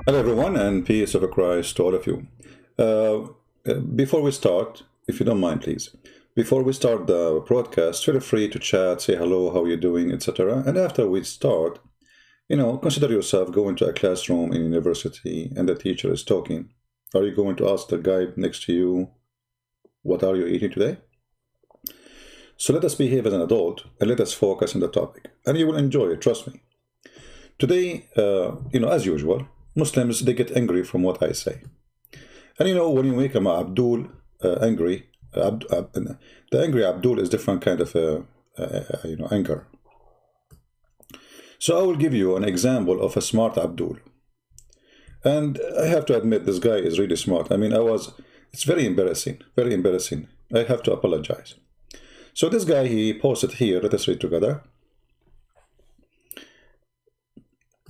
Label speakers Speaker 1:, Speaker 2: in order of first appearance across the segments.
Speaker 1: Hello everyone, and peace of Christ to all of you. Before we start, if you don't mind please, before we start the broadcast, feel free to chat, say hello, how you doing, etc. And after we start, consider yourself going to a classroom in university and the teacher is talking. Are you going to ask the guy next to you, what are you eating today? So let us behave as an adult and let us focus on the topic. And you will enjoy it, trust me. Today, as usual, Muslims, they get angry from what I say. And when you make Abdul angry, the angry Abdul is different kind of anger. So I will give you an example of a smart Abdul. And I have to admit, this guy is really smart. It's very embarrassing, very embarrassing. I have to apologize. So this guy, he posted here, let us read together.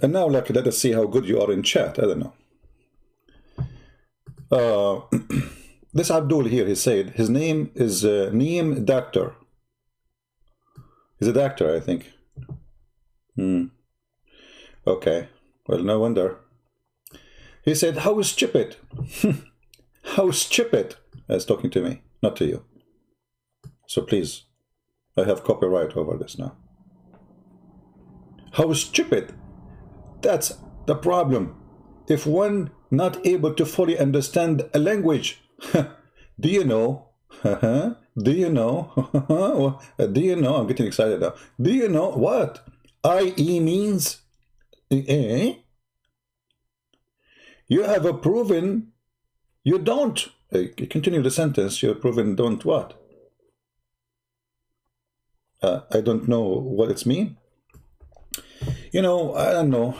Speaker 1: And now, let us see how good you are in chat. I don't know. This Abdul here, he said, his name is Neem Doctor. He's a doctor, I think. Okay. Well, no wonder. He said, how stupid. How stupid. He's talking to me, not to you. So please, I have copyright over this now. How stupid. That's the problem. If one not able to fully understand a language, do you know? Do you know? Do you know? I'm getting excited now. Do you know what IE means? You have a proven you don't. Continue the sentence. You're proven don't what? I don't know what it's mean. I don't know.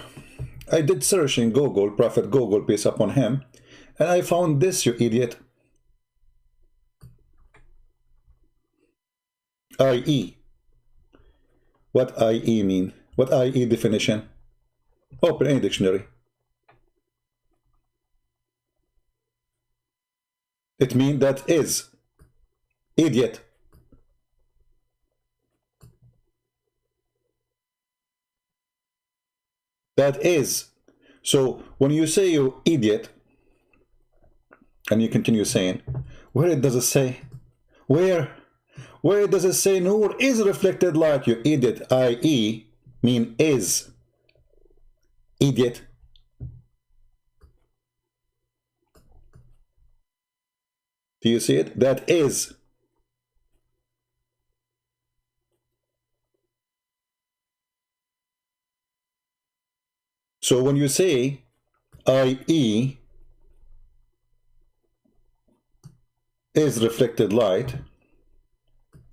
Speaker 1: I did search in Google, Prophet Google, peace upon him, and I found this, you idiot. IE. What IE mean? What IE definition? Open any dictionary. It means that is. Idiot. That is. So when you say you idiot, and you continue saying, where does it say? Where does it say noor is reflected light, you idiot? IE mean is. Idiot. Do you see it? That is. So when you say IE is reflected light,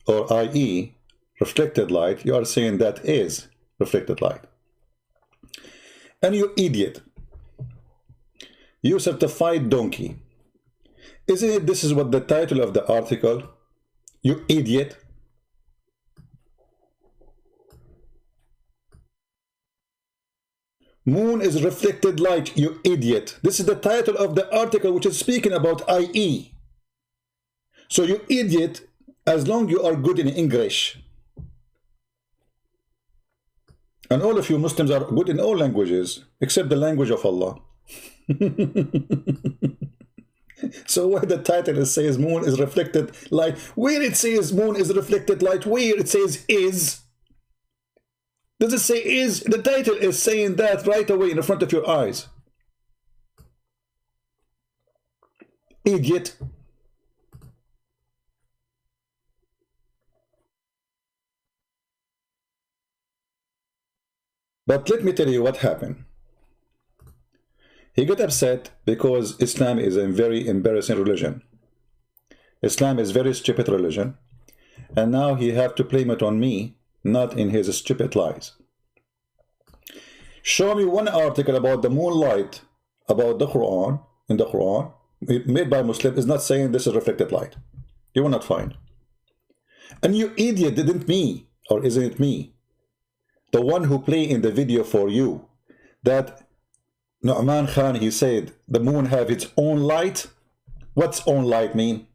Speaker 1: or IE reflected light, you are saying that is reflected light. And you idiot, you certified donkey, isn't it this is what the title of the article? You idiot. Moon is reflected light, you idiot. This is the title of the article which is speaking about IE. So you idiot, as long you are good in English. And all of you Muslims are good in all languages, except the language of Allah. So why the title says moon is reflected light? Where it says moon is reflected light? Where it says is? Does it say is? The title is saying that right away in the front of your eyes. Idiot. But let me tell you what happened. He got upset because Islam is a very embarrassing religion. Islam is a very stupid religion. And now he have to blame it on me, not in his stupid lies. Show me one article about the moonlight, about the Quran, in the Quran, made by Muslim, is not saying this is reflected light. You will not find. And you idiot, didn't me, or isn't it me, the one who play in the video for you, that Nu'man Khan, he said, the moon have its own light. What's own light mean?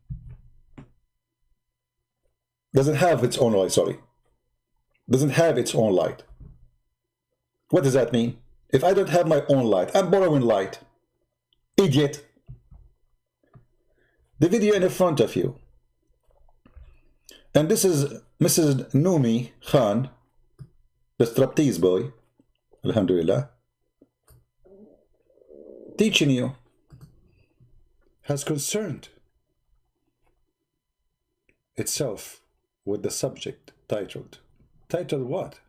Speaker 1: Doesn't have its own light, sorry. Doesn't have its own light. What does that mean? If I don't have my own light, I'm borrowing light. Idiot. The video in front of you. And this is Mrs. Numi Khan, the striptease boy, alhamdulillah, teaching you, has concerned itself with the subject titled. Titled what?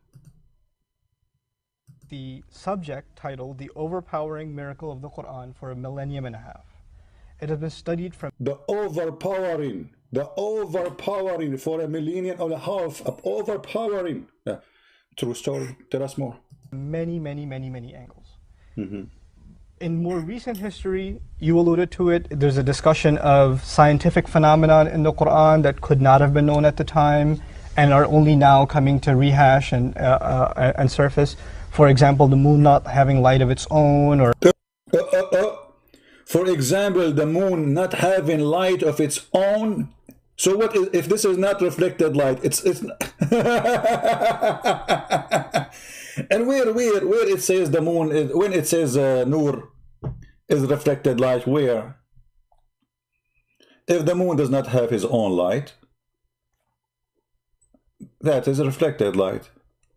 Speaker 2: The subject titled The Overpowering Miracle of the Quran for a Millennium and a Half. It has been studied from
Speaker 1: the overpowering for a millennium and a half, overpowering. True story. Tell us more.
Speaker 2: many angles. In more recent history, you alluded to it, there's a discussion of scientific phenomenon in the Quran that could not have been known at the time and are only now coming to rehash and surface. For example, the moon not having light of its own, or
Speaker 1: for example, the moon not having light of its own. So what is, if this is not reflected light? It's and where it says the moon is, when it says noor is reflected light, where? If the moon does not have his own light, that is reflected light.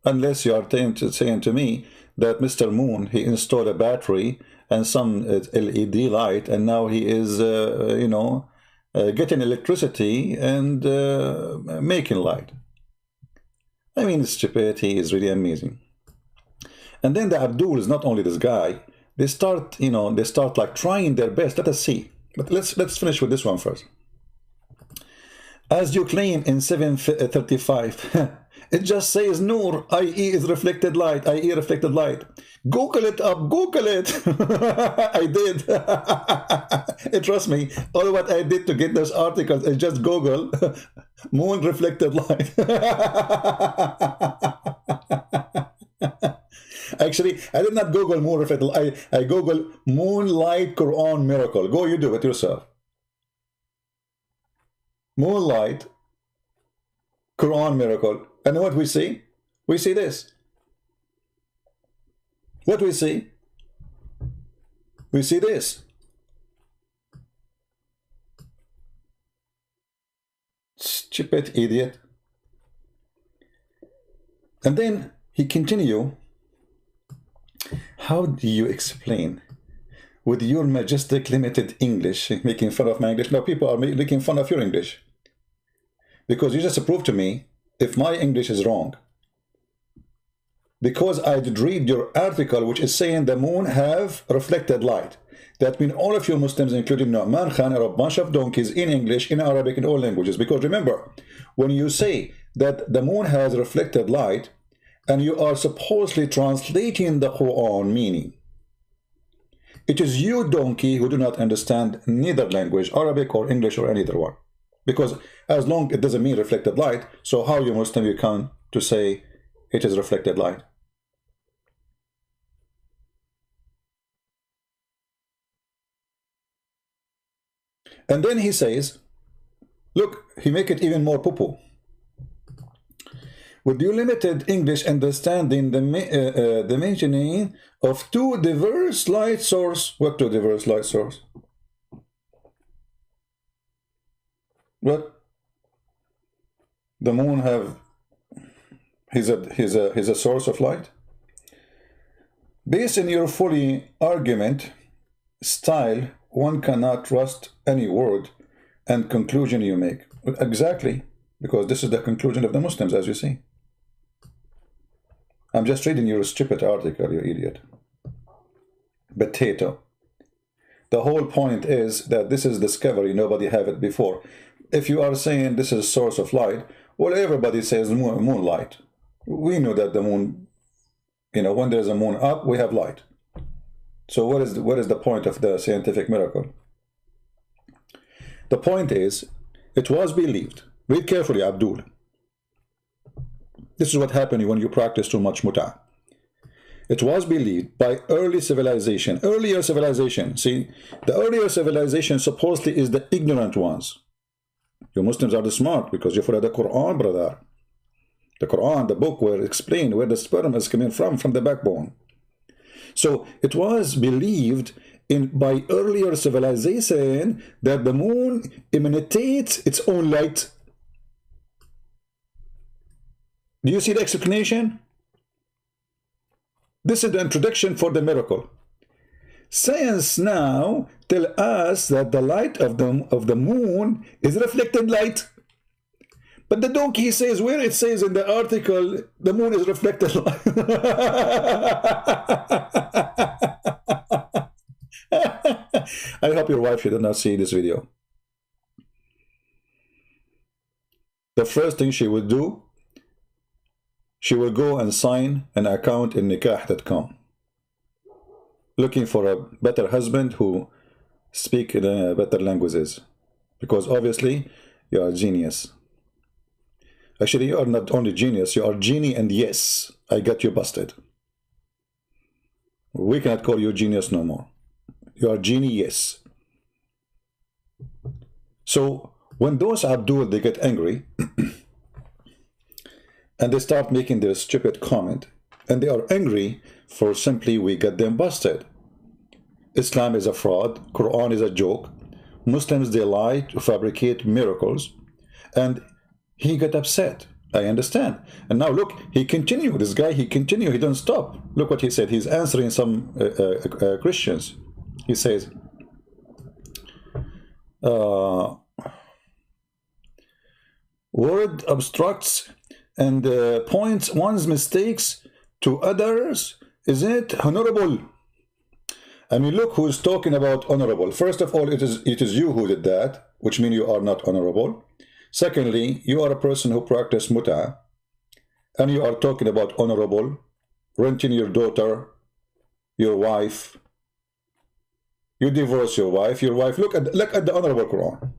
Speaker 1: Unless you are saying to me that Mr. Moon, he installed a battery and some LED light, and now he is, you know, getting electricity and making light. I mean, stupidity is really amazing. And then the Abdul is not only this guy. They start, you know, they start like trying their best. Let us see. But let's finish with this one first. As you claim in 735, it just says Noor, i.e. is reflected light, i.e. reflected light. Google it up, Google it. I did. Trust me, all what I did to get those articles is just Google moon reflected light. Actually, I did not Google moon reflected light. I Google moonlight Quran miracle. Go, you do it yourself. Moonlight Quran miracle. And what we see? We see this. What we see? We see this. Stupid idiot. And then he continue. How do you explain with your majestic limited English, making fun of my English? Now people are making fun of your English. Because you just proved to me if my English is wrong. Because I did read your article which is saying the moon have reflected light. That means all of you Muslims, including Nu'man Khan, are a bunch of donkeys in English, in Arabic, in all languages. Because remember, when you say that the moon has reflected light, and you are supposedly translating the Quran meaning, it is you, donkey, who do not understand neither language, Arabic or English or any other one. Because as long it doesn't mean reflected light, so how you Muslim you come to say it is reflected light? And then he says, look, he make it even more poo-poo. With your limited English understanding, the mentioning of two diverse light source. What two diverse light source? What? The moon have he's a source of light? Based on your fully argument style, one cannot trust any word and conclusion you make. Exactly, because this is the conclusion of the Muslims, as you see. I'm just reading your stupid article, you idiot. Potato. The whole point is that this is discovery, nobody had it before. If you are saying this is a source of light, well, everybody says moonlight. We know that the moon, you know, when there's a moon up, we have light. So what is the point of the scientific miracle? The point is, it was believed. Read carefully, Abdul. This is what happened when you practice too much muta. It was believed by earlier civilization. See, the earlier civilization supposedly is the ignorant ones. You Muslims are the smart because you follow the Quran, brother. The Quran, the book where it explained where the sperm is coming from the backbone. So it was believed by earlier civilization that the moon emanates its own light. Do you see the explanation? This is the introduction for the miracle. Science now tell us that the light of the moon is reflected light. But the donkey says, where it says in the article, the moon is reflected light. I hope your wife should not see this video. The first thing she will do, she will go and sign an account in nikah.com, looking for a better husband who speaks better languages, because obviously you are a genius. Actually, you are not only genius, you are genie, and yes, I got you busted. We cannot call you genius no more. You are genie, yes. So when those Abdul, they get angry and they start making their stupid comment, and they are angry for simply we get them busted. Islam is a fraud, Quran is a joke, Muslims, they lie to fabricate miracles, and he got upset. I understand. And now look, he continued, this guy, he continued, he don't stop. Look what he said. He's answering some Christians. He says, word obstructs and points one's mistakes to others. Is it honorable? I mean, look who's talking about honorable. First of all, it is you who did that, which means you are not honorable. Secondly, you are a person who practices mut'ah, and you are talking about honorable, renting your daughter, your wife. You divorce your wife. Look at the honorable Quran.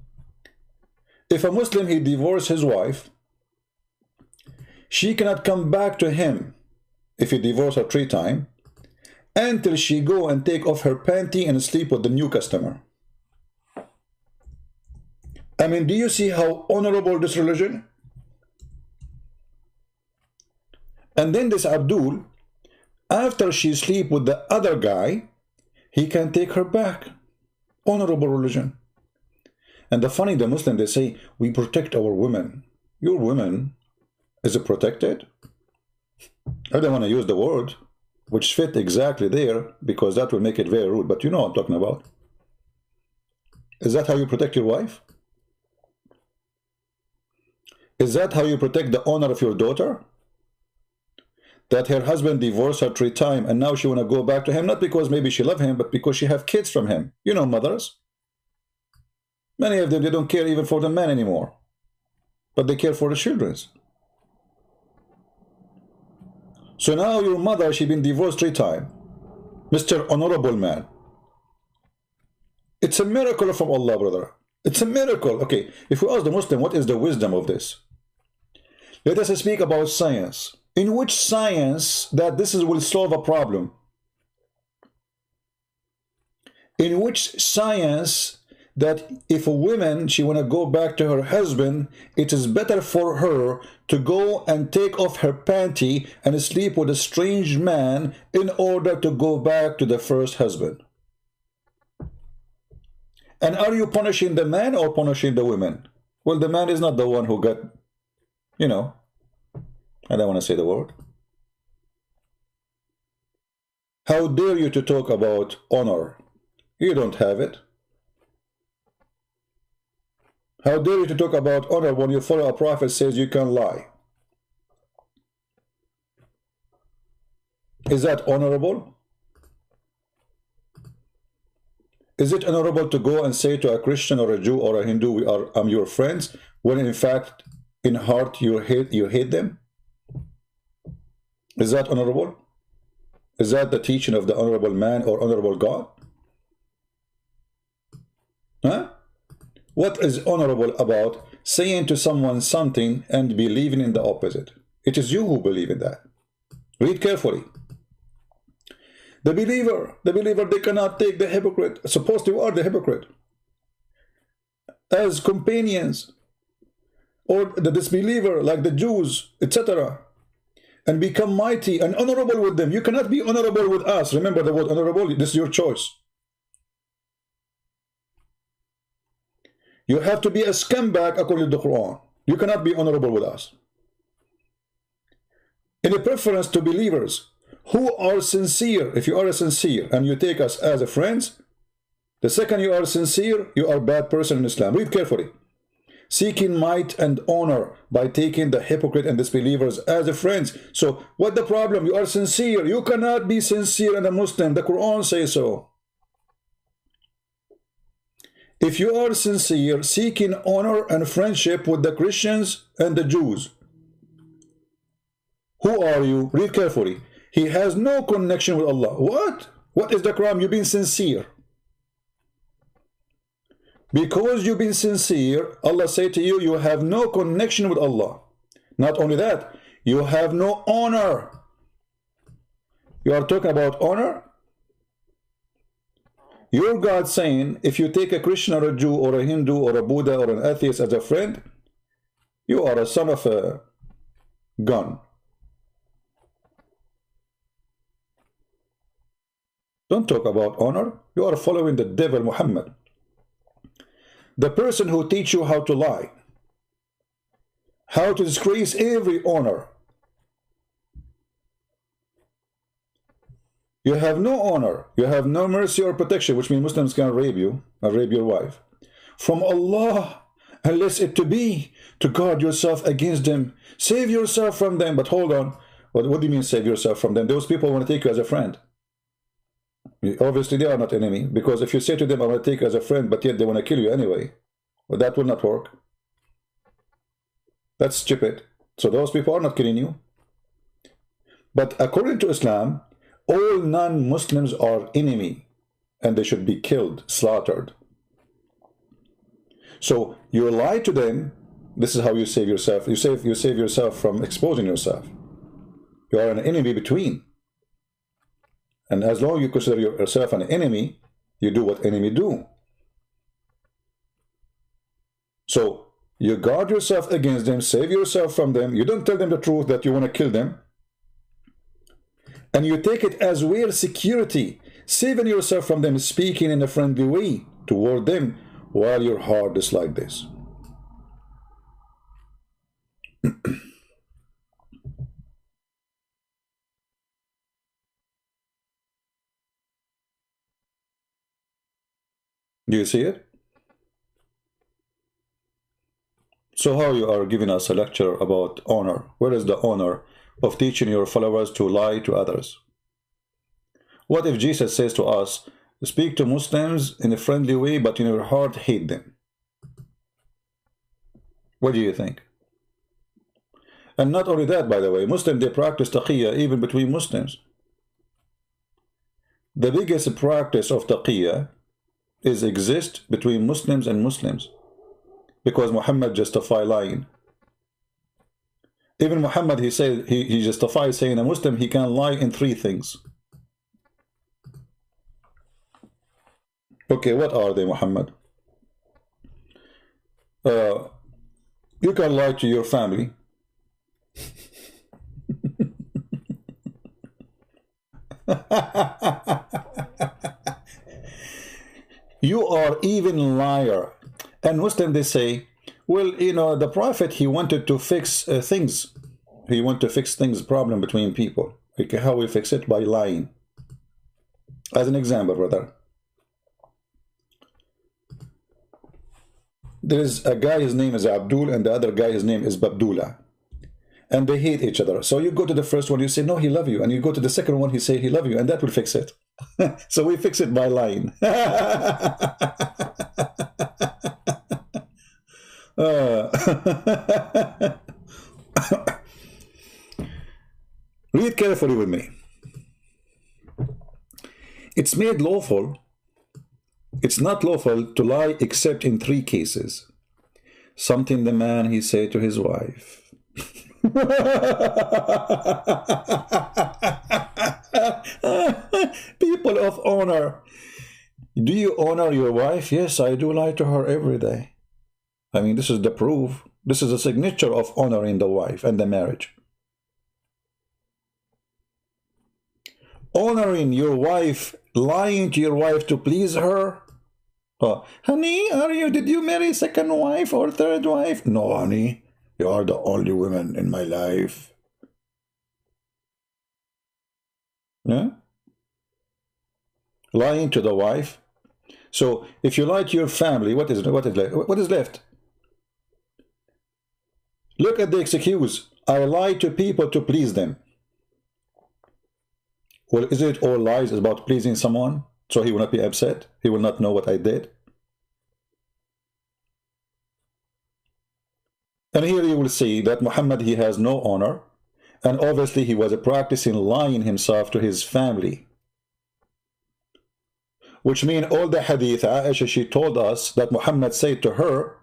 Speaker 1: If a Muslim, he divorced his wife, she cannot come back to him if he divorced her 3 times until she go and take off her panty and sleep with the new customer. I mean, do you see how honorable this religion? And then this Abdul, after she sleep with the other guy, he can take her back. Honorable religion. And the Muslim, they say, we protect our women. Your women, is it protected? I don't want to use the word, which fit exactly there, because that will make it very rude, but you know what I'm talking about. Is that how you protect your wife? Is that how you protect the honor of your daughter? That her husband divorced her 3 times and now she want to go back to him, not because maybe she love him, but because she have kids from him. You know, mothers. Many of them, they don't care even for the man anymore, but they care for the children. So now your mother, she been divorced 3 times. Mr. Honorable Man. It's a miracle from Allah, brother. It's a miracle. Okay, if we ask the Muslim, what is the wisdom of this? Let us speak about science. In which science that will solve a problem? In which science that if a woman, she want to go back to her husband, it is better for her to go and take off her panty and sleep with a strange man in order to go back to the first husband? And are you punishing the man or punishing the women? Well, the man is not the one who got, you know, I don't want to say the word. How dare you to talk about honor? You don't have it. How dare you to talk about honor when you follow a prophet says you can lie? Is that honorable? Is it honorable to go and say to a Christian or a Jew or a Hindu, I'm your friends, when in fact, in heart, you hate them? Is that honorable? Is that the teaching of the honorable man or honorable God? Huh? What is honorable about saying to someone something and believing in the opposite? It is you who believe in that. Read carefully. The believer, they cannot take the hypocrite. Suppose you are the hypocrite as companions, or the disbeliever like the Jews, etc. and become mighty and honorable with them. You cannot be honorable with us. Remember the word honorable, this is your choice. You have to be a scumbag according to the Quran. You cannot be honorable with us. In a preference to believers who are sincere, if you are sincere and you take us as a friends, the second you are sincere, you are a bad person in Islam. Read carefully. Seeking might and honor by taking the hypocrite and disbelievers as a friends. So what the problem? You are sincere. You cannot be sincere and a Muslim. The Quran says so. If you are sincere, seeking honor and friendship with the Christians and the Jews, who are you? Read carefully. He has no connection with Allah. What? What is the crime? You've been sincere. Because you've been sincere, Allah said to you, you have no connection with Allah. Not only that, you have no honor. You are talking about honor? Your God saying, if you take a Christian or a Jew or a Hindu or a Buddha or an atheist as a friend, you are a son of a gun. Don't talk about honor. You are following the devil Muhammad. The person who teach you how to lie, how to disgrace every honor. You have no honor, you have no mercy or protection, which means Muslims can rape you and rape your wife, from Allah, unless it to be to guard yourself against them, save yourself from them. But hold on, what do you mean save yourself from them? Those people want to take you as a friend. Obviously they are not enemy, because if you say to them, I want to take you as a friend, but yet they want to kill you anyway, well, that will not work. That's stupid. So those people are not killing you. But according to Islam, all non-Muslims are enemy, and they should be killed, slaughtered. So you lie to them. This is how you save yourself. You save yourself from exposing yourself. You are an enemy between. And as long as you consider yourself an enemy, you do what enemy do. So you guard yourself against them, save yourself from them. You don't tell them the truth that you want to kill them. And you take it as real security, saving yourself from them, speaking in a friendly way toward them while your heart is like this. Do you see it? So how you are giving us a lecture about honor? Where is the honor of teaching your followers to lie to others? What if Jesus says to us, speak to Muslims in a friendly way, but in your heart hate them? What do you think? And not only that, by the way, Muslims, they practice taqiyya even between Muslims. The biggest practice of taqiyya exist between Muslims and Muslims, because Muhammad justified lying. Even Muhammad, he said, he justifies saying a Muslim, he can lie in 3 things. Okay, what are they, Muhammad? You can lie to your family. You are even liar. And Muslim, they say, well, you know, the Prophet, he wanted to fix things. He wanted to fix things, problem between people. Okay, how we fix it? By lying. As an example, brother. There is a guy, his name is Abdul, and the other guy, his name is Babdullah. And they hate each other. So you go to the first one, you say, no, he love you. And you go to the second one, he say, he love you. And that will fix it. So we fix it by lying. Read carefully with me. It's made lawful. It's not lawful to lie except in 3 cases. Something the man, he said to his wife. People of honor. Do you honor your wife? Yes, I do lie to her every day. I mean, this is the proof. This is a signature of honoring the wife and the marriage. honoring your wife, lying to your wife to please her. Oh, honey, did you marry a second wife or third wife? No, honey, you are the only woman in my life. Yeah? Lying to the wife. So if you lie to your family, what is left? Look at the excuse. I lie to people to please them. Well, is it all lies about pleasing someone? So he will not be upset? He will not know what I did? And here you will see that Muhammad, he has no honor. And obviously he was practicing lying himself to his family. Which means all the hadith, Aisha, she told us that Muhammad said to her,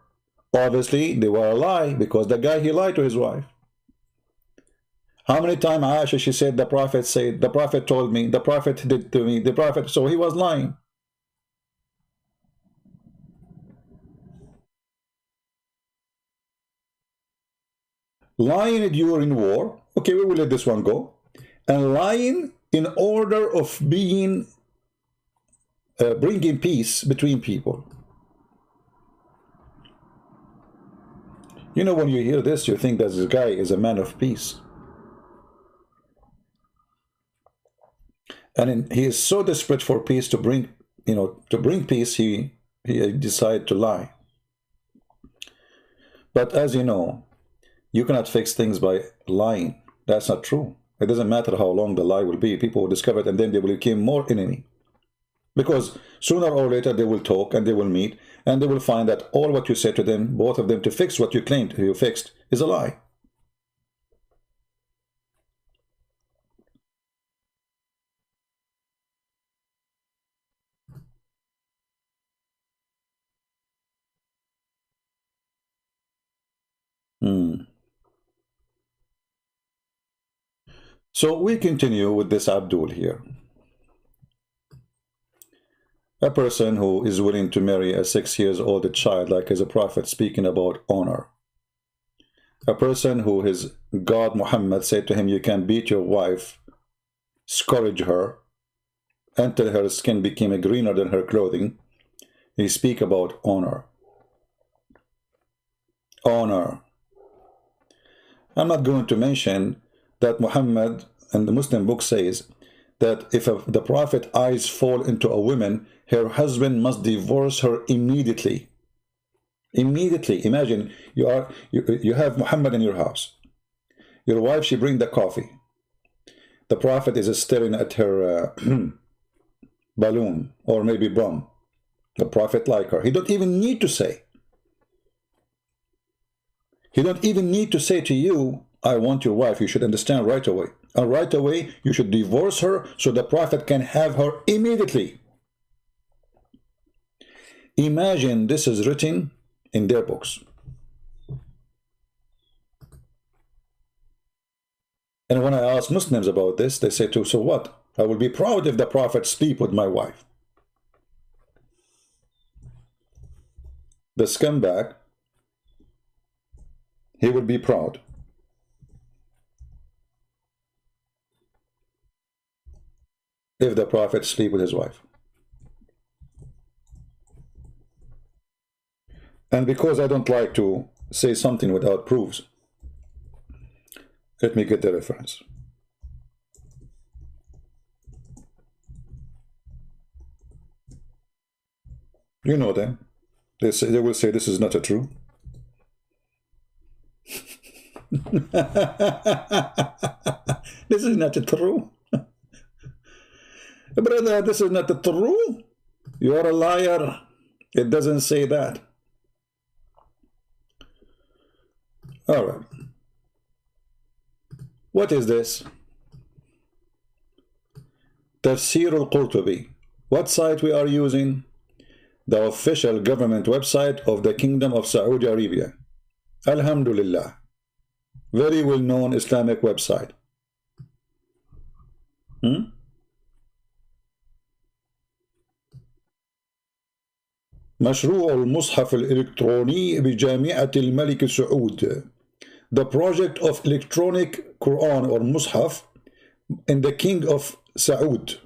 Speaker 1: obviously they were a lie, because the guy, he lied to his wife. How many times Aisha, she said, the Prophet said, the Prophet told me, the Prophet did to me, the Prophet, so he was lying. Lying during war, okay, we will let this one go. And lying in order of being, bringing peace between people. You know, when you hear this, you think that this guy is a man of peace. And he is so desperate for peace to bring, to bring peace, he decided to lie. But as you know, you cannot fix things by lying. That's not true. It doesn't matter how long the lie will be. People will discover it, and then they will become more enemy. Because sooner or later they will talk and they will meet, and they will find that all what you said to them, both of them, to fix what you claimed you fixed, is a lie. So we continue with this Abdul here. A person who is willing to marry a 6-year-old child, like as a prophet, speaking about honor. A person who his God Muhammad said to him, you can beat your wife, scourge her, until her skin became greener than her clothing. He speak about honor. Honor. I'm not going to mention that Muhammad and the Muslim book says that if the Prophet eyes fall into a woman, her husband must divorce her immediately. Immediately. Imagine you have Muhammad in your house. Your wife, she bring the coffee. The Prophet is staring at her balloon or maybe bomb. The Prophet like her. He don't even need to say. He don't even need to say to you, I want your wife. You should understand right away. And right away, you should divorce her so the Prophet can have her immediately. Imagine this is written in their books. And when I ask Muslims about this, they say too, so what? I will be proud if the Prophet sleep with my wife. The scumbag, he would be proud. If the Prophet sleep with his wife. And because I don't like to say something without proofs, let me get the reference. You know them. They will say this is not a true. This is not a true. Brother, this is not the true. You are a liar. It doesn't say that. All right. What is this? Tafsir al-Qurtubi. What site we are using? The official government website of the Kingdom of Saudi Arabia. Alhamdulillah. Very well-known Islamic website. مشروع المصحف الإلكتروني بجامعة الملك سعود. The project of electronic Quran or Mus'haf in the King of Saud.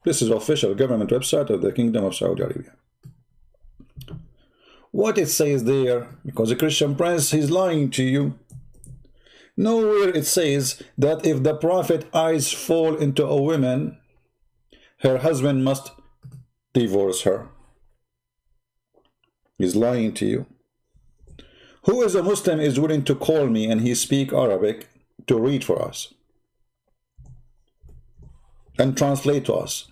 Speaker 1: This is official government website of the Kingdom of Saudi Arabia. What it says there, because a Christian prince, he's lying to you. Nowhere it says that if the Prophet eyes fall into a woman, her husband must divorce her. He's lying to you. Who is a Muslim is willing to call me and he speak Arabic to read for us and translate to us?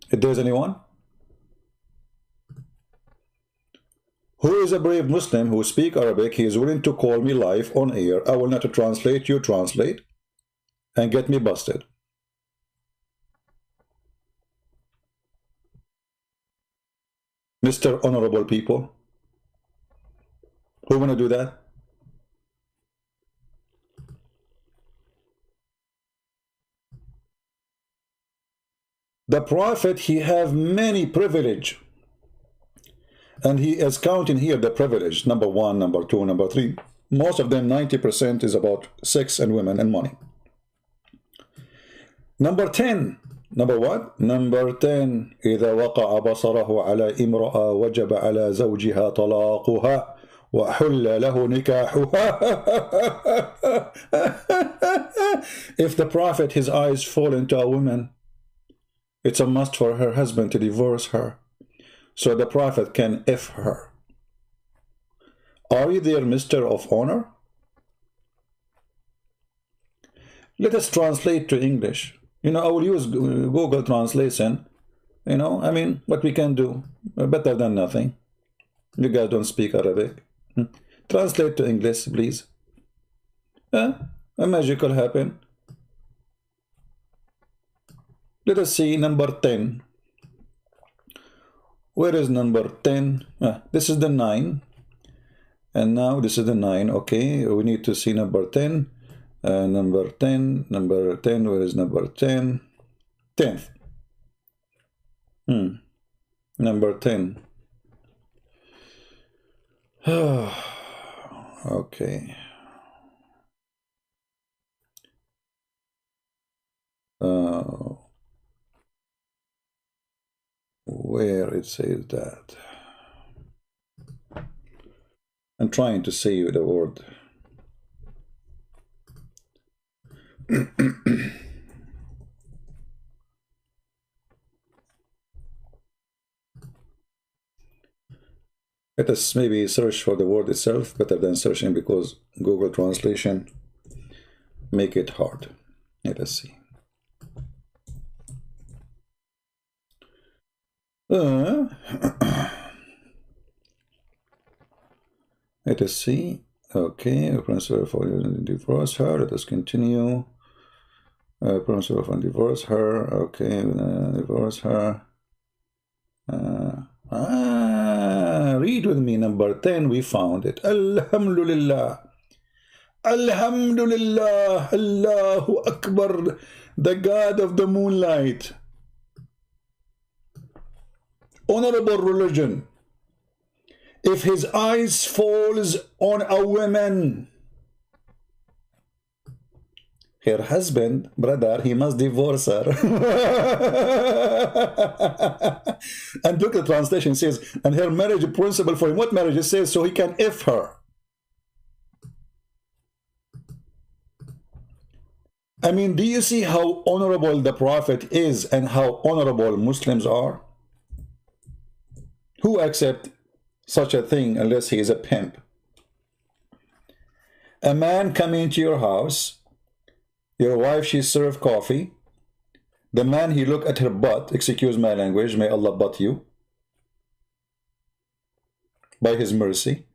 Speaker 1: If there's anyone? Who is a brave Muslim who speak Arabic, he is willing to call me live on air. I will not translate, you translate, and get me busted. Mr. Honorable people, who want to do that? The Prophet, he have many privilege. And he is counting here the privilege, number 1, number 2, number 3. Most of them, 90% is about sex and women and money. Number 10, number what? Number 10, إذا وقع بصره على امرأة وجب على زوجها طلاقها وحل له نكاحها. If the Prophet, his eyes fall into a woman, it's a must for her husband to divorce her, so the Prophet can F her. Are you there, Mr. of Honor? Let us translate to English. You know, I will use Google Translation. You know, I mean, what we can do, better than nothing. You guys don't speak Arabic. Translate to English, please. A magical happen. Let us see number 10. Where is number 10? This is the 9. And now this is the 9. Okay, we need to see number 10. Number 10. Where is number 10? 10th. Number 10. Okay. Where it says that. I'm trying to say the word. Let us maybe search for the word itself better than searching, because Google Translation make it hard. Let us see. Let us see. Okay, principle for divorce her. Let us continue. Principle for divorce her. Okay, divorce her. Read with me. Number 10. We found it. Alhamdulillah. Alhamdulillah. Allahu Akbar. The God of the moonlight. Honorable religion. If his eyes falls on a woman, her husband, brother, he must divorce her. And look at the translation, says, and her marriage principle for him. What marriage? It says, so he can F her. I mean, do you see how honorable the Prophet is and how honorable Muslims are? Who accept such a thing unless he is a pimp? A man come into your house, your wife, she served coffee. The man, he look at her butt, excuse my language, may Allah butt you, by his mercy.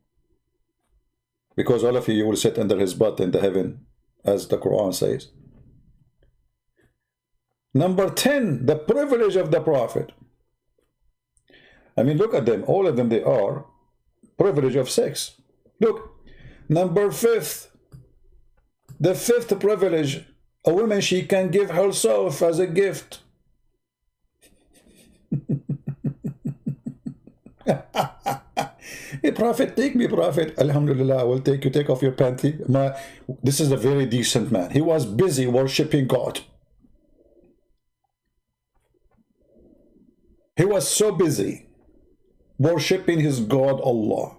Speaker 1: Because all of you will sit under his butt in the heaven, as the Quran says. Number 10, the privilege of the Prophet. I mean, look at them. All of them, they are privilege of sex. Look, number 5, the 5th privilege, a woman, she can give herself as a gift. Hey, Prophet, take me, Prophet. Alhamdulillah, I will take you. Take off your panty. This is a very decent man. He was busy worshipping God. He was so busy worshipping his God, Allah.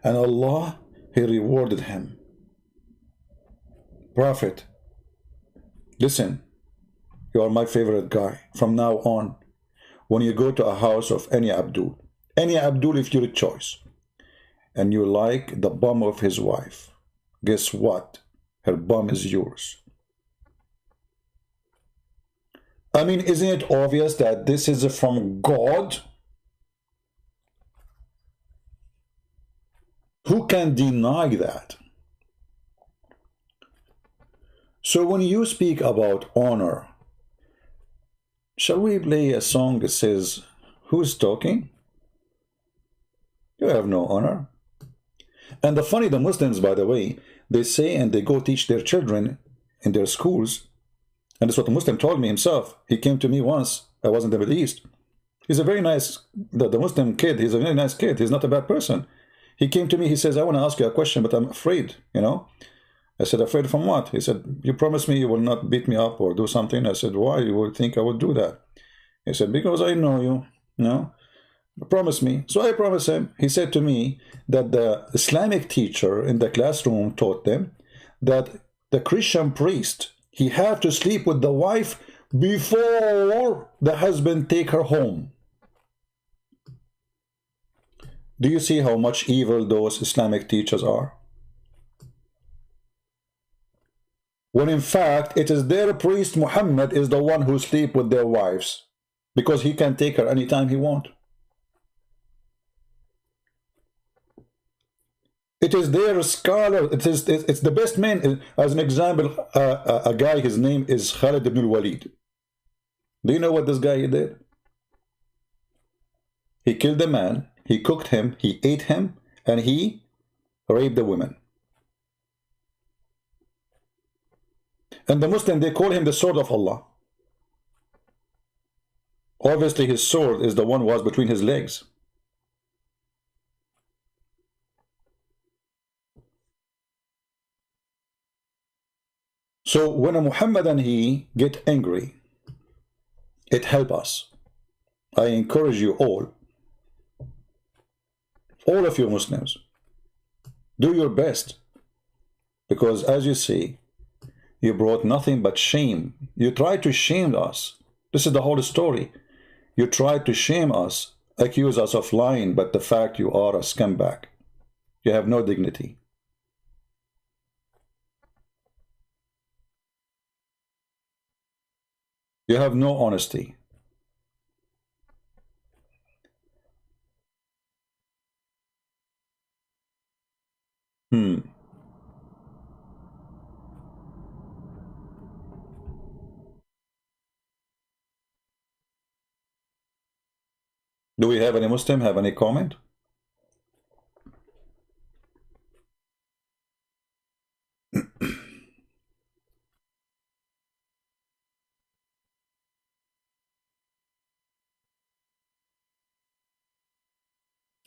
Speaker 1: And Allah, He rewarded him. Prophet, listen, you are my favorite guy. From now on, when you go to a house of any Abdul if you're a choice, and you like the bum of his wife, guess what? Her bum is yours. I mean, isn't it obvious that this is from God? Who can deny that? So when you speak about honor, shall we play a song that says, who's talking? You have no honor. And the Muslims, by the way, they say and they go teach their children in their schools, and that's what the Muslim told me himself. He came to me once, I was in the Middle East. He's a very nice, the Muslim kid, he's a very nice kid, he's not a bad person. He came to me, he says, I want to ask you a question, but I'm afraid, you know. I said, afraid from what? He said, you promised me you will not beat me up or do something. I said, why? You would think I would do that. He said, because I know you, promise me. So I promised him. He said to me that the Islamic teacher in the classroom taught them that the Christian priest, he had to sleep with the wife before the husband take her home. Do you see how much evil those Islamic teachers are? When in fact, it is their priest Muhammad is the one who sleep with their wives, because he can take her anytime he wants. It is their scholar, it's the best man. As an example, a guy, his name is Khalid ibn al-Walid. Do you know what this guy did? He killed the man, he cooked him, he ate him, and he raped the women. And the Muslim, they call him the sword of Allah. Obviously his sword is the one who was between his legs. So when a Muhammadan he get angry, it helps us. I encourage you all of you Muslims, do your best, because as you see, you brought nothing but shame. You tried to shame us. This is the whole story. You tried to shame us, accuse us of lying, but the fact you are a scumbag. You have no dignity. You have no honesty. Do we have any Muslim have any comment?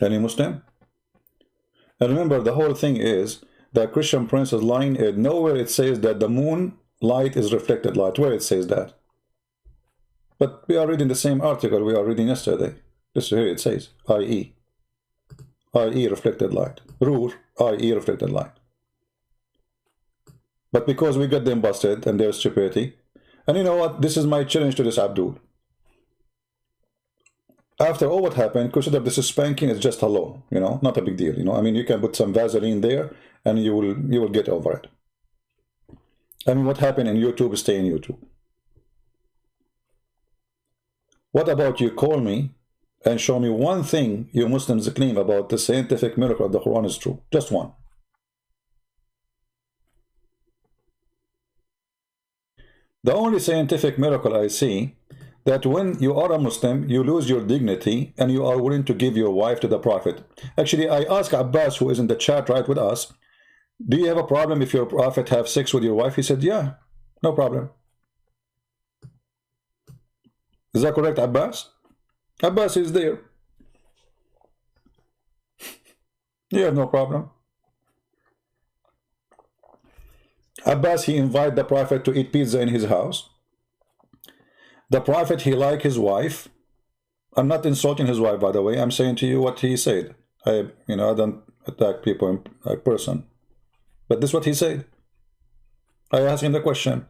Speaker 1: Any Muslim? And remember, the whole thing is the Christian Prince is lying. Nowhere it says that the moon light is reflected light. Where it says that? But we are reading the same article we are reading yesterday. This here it says, i.e. reflected light. Noor, i.e. reflected light. But because we got them busted and their stupidity, and you know what? This is my challenge to this Abdul. After all what happened, consider this is spanking is just hello, not a big deal, I mean, you can put some Vaseline there and you will get over it. I mean, what happened in YouTube, stay in YouTube. What about you call me and show me one thing you Muslims claim about the scientific miracle of the Quran is true? Just one. The only scientific miracle I see, that when you are a Muslim, you lose your dignity and you are willing to give your wife to the Prophet. Actually, I asked Abbas, who is in the chat right with us, do you have a problem if your Prophet have sex with your wife? He said, yeah, no problem. Is that correct, Abbas? Abbas is there. You have no problem. Abbas, he invited the Prophet to eat pizza in his house. The Prophet, he liked his wife. I'm not insulting his wife, by the way. I'm saying to you what he said. I don't attack people in person. But this is what he said. I asked him the question.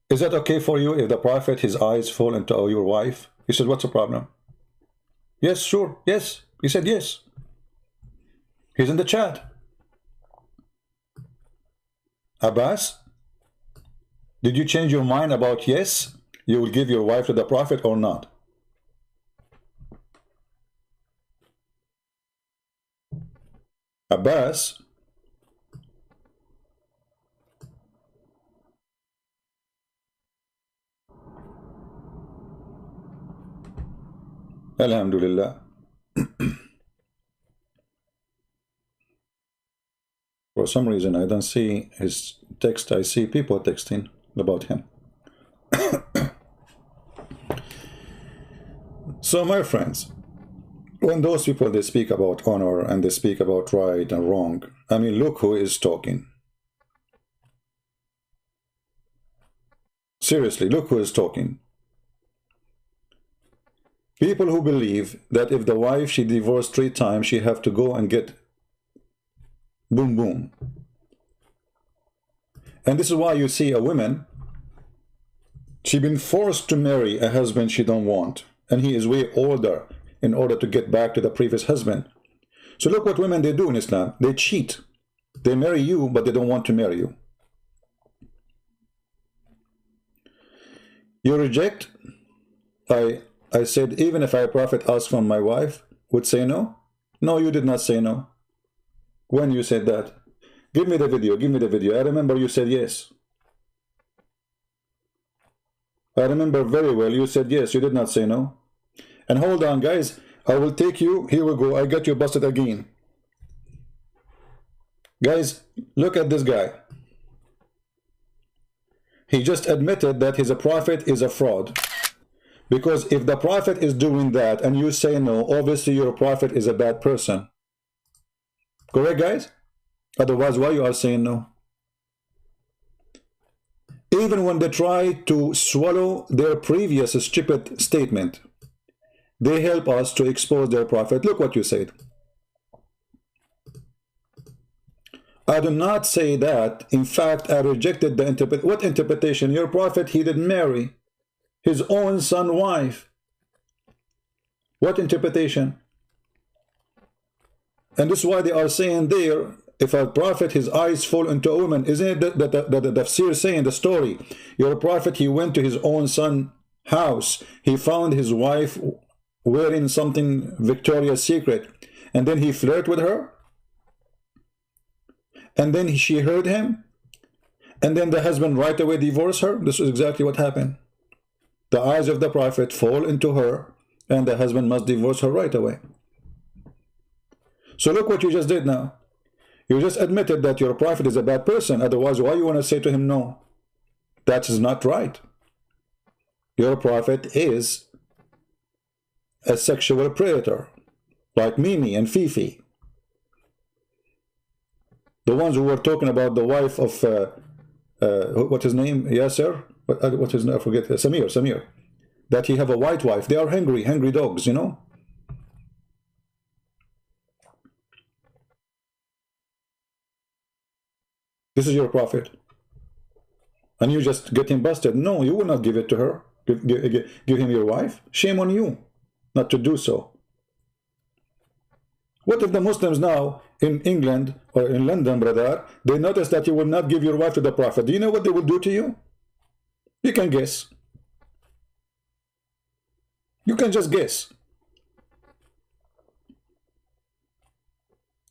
Speaker 1: Is that okay for you if the Prophet, his eyes fall into your wife? He said, what's the problem? Yes, sure, yes. He said yes. He's in the chat. Abbas, did you change your mind about yes, you will give your wife to the Prophet or not? Abbas, Alhamdulillah. For some reason, I don't see his text. I see people texting about him. So, my friends, when those people, they speak about honor and they speak about right and wrong, I mean, look who is talking. Seriously, look who is talking. People who believe that if the wife, she divorced 3 times, she have to go and get boom boom. And this is why you see a woman, she been forced to marry a husband she don't want, and he is way older in order to get back to the previous husband. So look what women, they do in Islam. They cheat. They marry you, but they don't want to marry you. You reject. I said, even if a prophet asked from my wife, would say no? No, you did not say no. When you said that? Give me the video, give me the video. I remember you said yes. I remember very well you said yes, you did not say no. And hold on, guys, I will take you, here we go, I got you busted again. Guys, look at this guy. He just admitted that he's a prophet is a fraud. Because if the prophet is doing that and you say no, obviously your prophet is a bad person. Correct, guys? Otherwise, why you are saying no? Even when they try to swallow their previous stupid statement, they help us to expose their prophet. Look what you said. I do not say that. In fact, I rejected the interpretation. What interpretation? Your prophet, he didn't marry his own son's wife. What interpretation? And this is why they are saying there, if a prophet, his eyes fall into a woman, isn't it that the tafsir saying the story? Your prophet, he went to his own son's house. He found his wife wearing something Victoria's Secret. And then he flirted with her. And then she heard him. And then the husband right away divorced her. This is exactly what happened. The eyes of the prophet fall into her, and the husband must divorce her right away. So look what you just did now. You just admitted that your prophet is a bad person. Otherwise, why you want to say to him no? That is not right. Your prophet is a sexual predator, like Mimi and Fifi. The ones who were talking about the wife of, what's his name? Yasser? What is, I forget, Samir, that he have a white wife. They are hungry dogs, you know. This is your prophet. And you just get him busted. No, you will not give it to her. Give him your wife. Shame on you not to do so. What if the Muslims now in England or in London, brother, they notice that you will not give your wife to the prophet? Do you know what they will do to you? You can guess. You can just guess.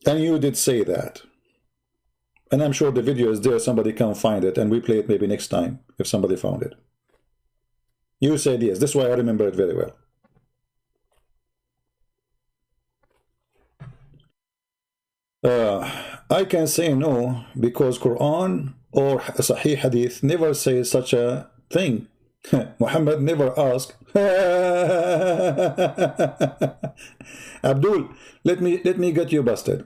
Speaker 1: And you did say that. And I'm sure the video is there. Somebody can find it and we play it maybe next time if somebody found it. You said yes. This is why I remember it very well. I can say no because Quran or Sahih Hadith never says such a thing Muhammad never asked. Abdul, let me get you busted.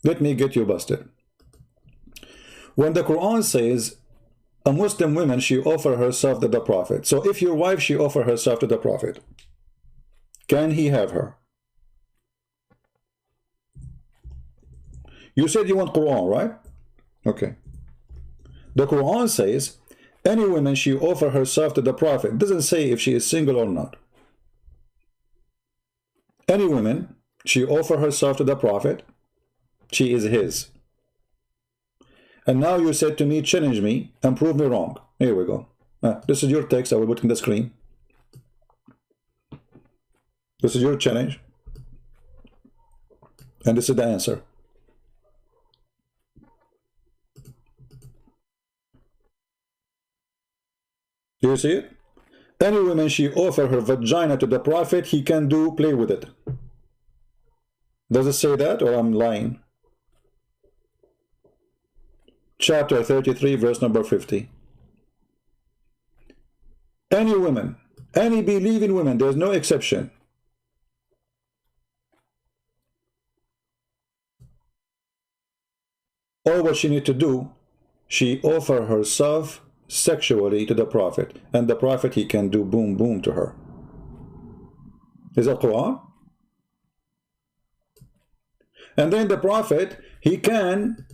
Speaker 1: Let me get you busted. When the Quran says a Muslim woman, she offer herself to the Prophet. So if your wife, she offer herself to the Prophet, can he have her? You said you want Quran, right? Okay. The Quran says any woman, she offer herself to the Prophet. It doesn't say if she is single or not. Any woman, she offer herself to the Prophet, she is his. And now you said to me, challenge me and prove me wrong. Here we go. This is your text. I will put in the screen. This is your challenge. And this is the answer. Do you see it? Any woman, she offer her vagina to the Prophet, he can play with it. Does it say that, or I'm lying? Chapter 33, verse number 50. Any woman, any believing woman, there's no exception. All what she need to do, she offer herself sexually to the Prophet, and the Prophet, he can do boom boom to her. Is that Quran? And then the Prophet, he can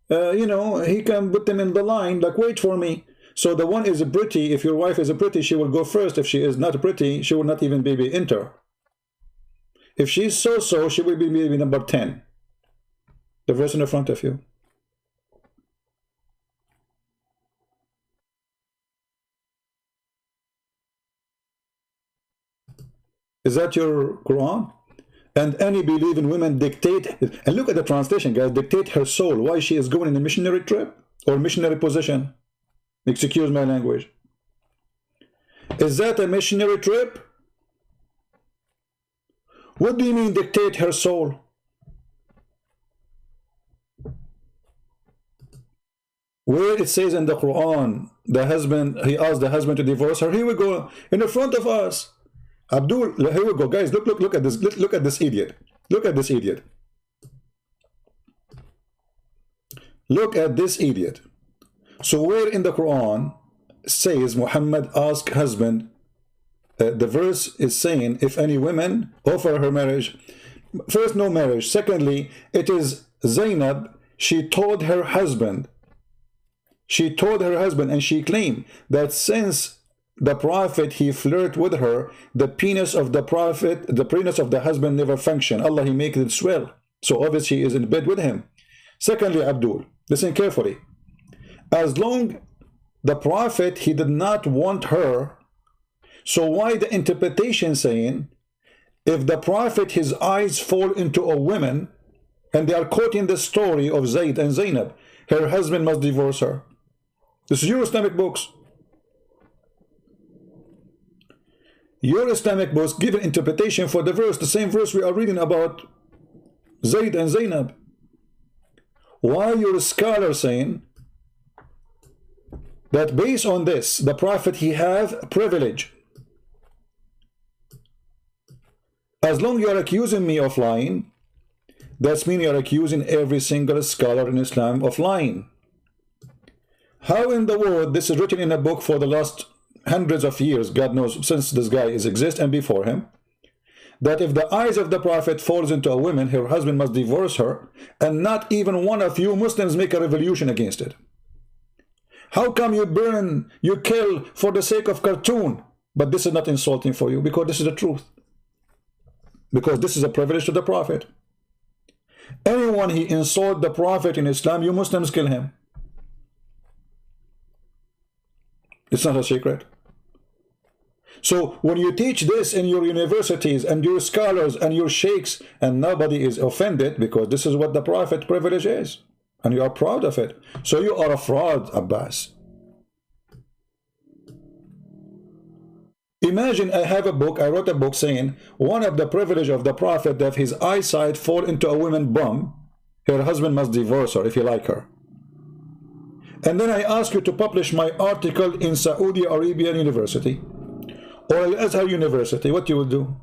Speaker 1: he can put them in the line, like, wait for me. So the one is pretty. If your wife is pretty, she will go first. If she is not pretty, she will not even maybe enter. If she's so, she will be maybe number 10. The verse in the front of you. Is that your Quran? And any believing women dictate, and look at the translation, guys, dictate her soul. Why she is going in a missionary trip or missionary position? Excuse my language. Is that a missionary trip? What do you mean dictate her soul? Where it says in the Quran, the husband, he asked the husband to divorce her. Here we go, in the front of us. Abdul, here we go, guys. Look at this. Look at this idiot. Look at this idiot. Look at this idiot. So where in the Quran says Muhammad asked husband, the verse is saying if any women offer her marriage, first no marriage, secondly it is Zainab, she told her husband, and she claimed that since the Prophet, he flirt with her, the penis of the Prophet, the penis of the husband never function. Allah, he makes it swell. So obviously he is in bed with him. Secondly, Abdul, listen carefully. As long the Prophet, he did not want her, so why the interpretation saying, if the Prophet, his eyes fall into a woman, and they are quoting the story of Zayd and Zainab, her husband must divorce her. This is your Islamic books. Your Islamic books give an interpretation for the verse, the same verse we are reading about Zayd and Zainab. Why your scholar saying that based on this, the Prophet, he have privilege? As long you are accusing me of lying, that means you are accusing every single scholar in Islam of lying. How in the world this is written in a book for the last hundreds of years, God knows, since this guy is exist and before him, that if the eyes of the Prophet falls into a woman, her husband must divorce her, and not even one of you Muslims make a revolution against it? How come you burn, you kill for the sake of cartoon? But this is not insulting for you, because this is the truth. Because this is a privilege to the Prophet. Anyone he insult the Prophet in Islam, you Muslims kill him. It's not a secret. So when you teach this in your universities and your scholars and your sheikhs, and nobody is offended, because this is what the Prophet privilege is, and you are proud of it. So you are a fraud, Abbas. Imagine I have a book, I wrote a book saying one of the privilege of the Prophet, that if his eyesight fall into a woman bum, her husband must divorce her if he like her. and then I ask you to publish my article in Saudi Arabian University or Al-Azhar University, what you will do?